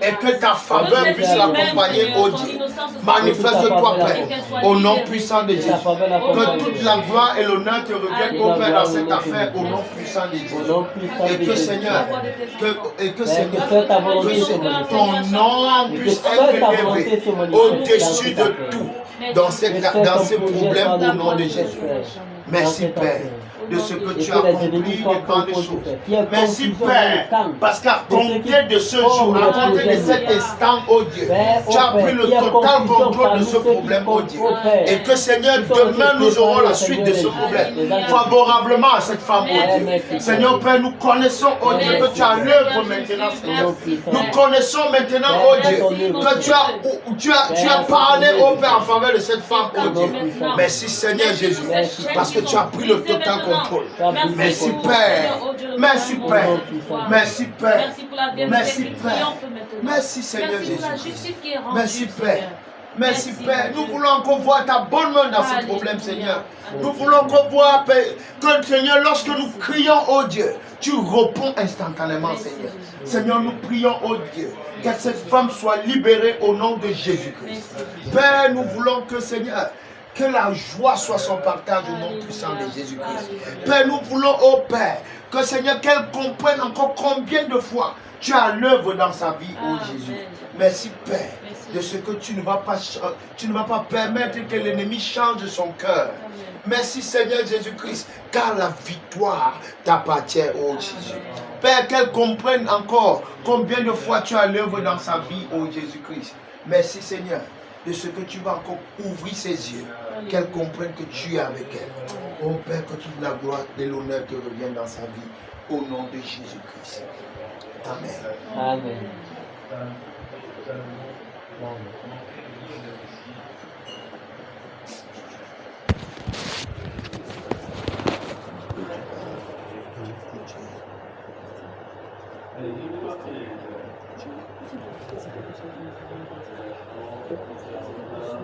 Et que ta faveur puisse l'accompagner, oh Dieu. Manifeste-toi, Père, au nom puissant de Jésus. Que toute la gloire et l'honneur te reviennent, oh Père, dans cette affaire, au nom puissant de Jésus. Et que Seigneur, que ton nom puisse être élevé au-dessus de tout dans ces problèmes au nom de Jésus. Merci, Père, de ce que tu as accompli de grandes choses. Merci, Père, parce qu'à compter de ce jour, à compter de cet instant, oh Dieu, tu as pris le total contrôle de ce problème, oh Dieu. Et que, Seigneur, demain, nous aurons la suite de ce problème, favorablement à cette femme, oh Dieu. Seigneur, Père, nous connaissons, oh Dieu, que tu as l'œuvre maintenant, Seigneur. Nous connaissons maintenant, oh Dieu, que tu as parlé, oh Père, en faveur de cette femme, oh Dieu. Merci, Seigneur Jésus, parce que tu as pris le total contrôle. Merci Père. Merci Père. Merci Père. Merci Père. Merci Seigneur Jésus. Merci Père. Merci Père. Nous voulons encore voir ta bonne main dans ce problème, Seigneur. Nous voulons encore voir, Père, que Seigneur, lorsque nous crions, oh Dieu, tu réponds instantanément, Seigneur. Seigneur, nous prions, oh Dieu, que cette femme soit libérée au nom de Jésus-Christ. Père, nous voulons que, Seigneur, que la joie soit son partage au nom puissant de Jésus-Christ. Père, nous voulons, oh Père, que Seigneur, qu'elle comprenne encore combien de fois tu as l'œuvre dans sa vie, oh Jésus. Merci, Père, de ce que tu ne vas pas permettre que l'ennemi change son cœur. Merci, Seigneur Jésus-Christ, car la victoire t'appartient, oh Jésus. Père, qu'elle comprenne encore combien de fois tu as l'œuvre dans sa vie, oh Jésus-Christ. Merci, Seigneur. de ce que tu vas encore ouvrir ses yeux, qu'elle comprenne que tu es avec elle. Oh Père, que toute la gloire et l'honneur te reviennent dans sa vie, au nom de Jésus-Christ. Amen. Amen.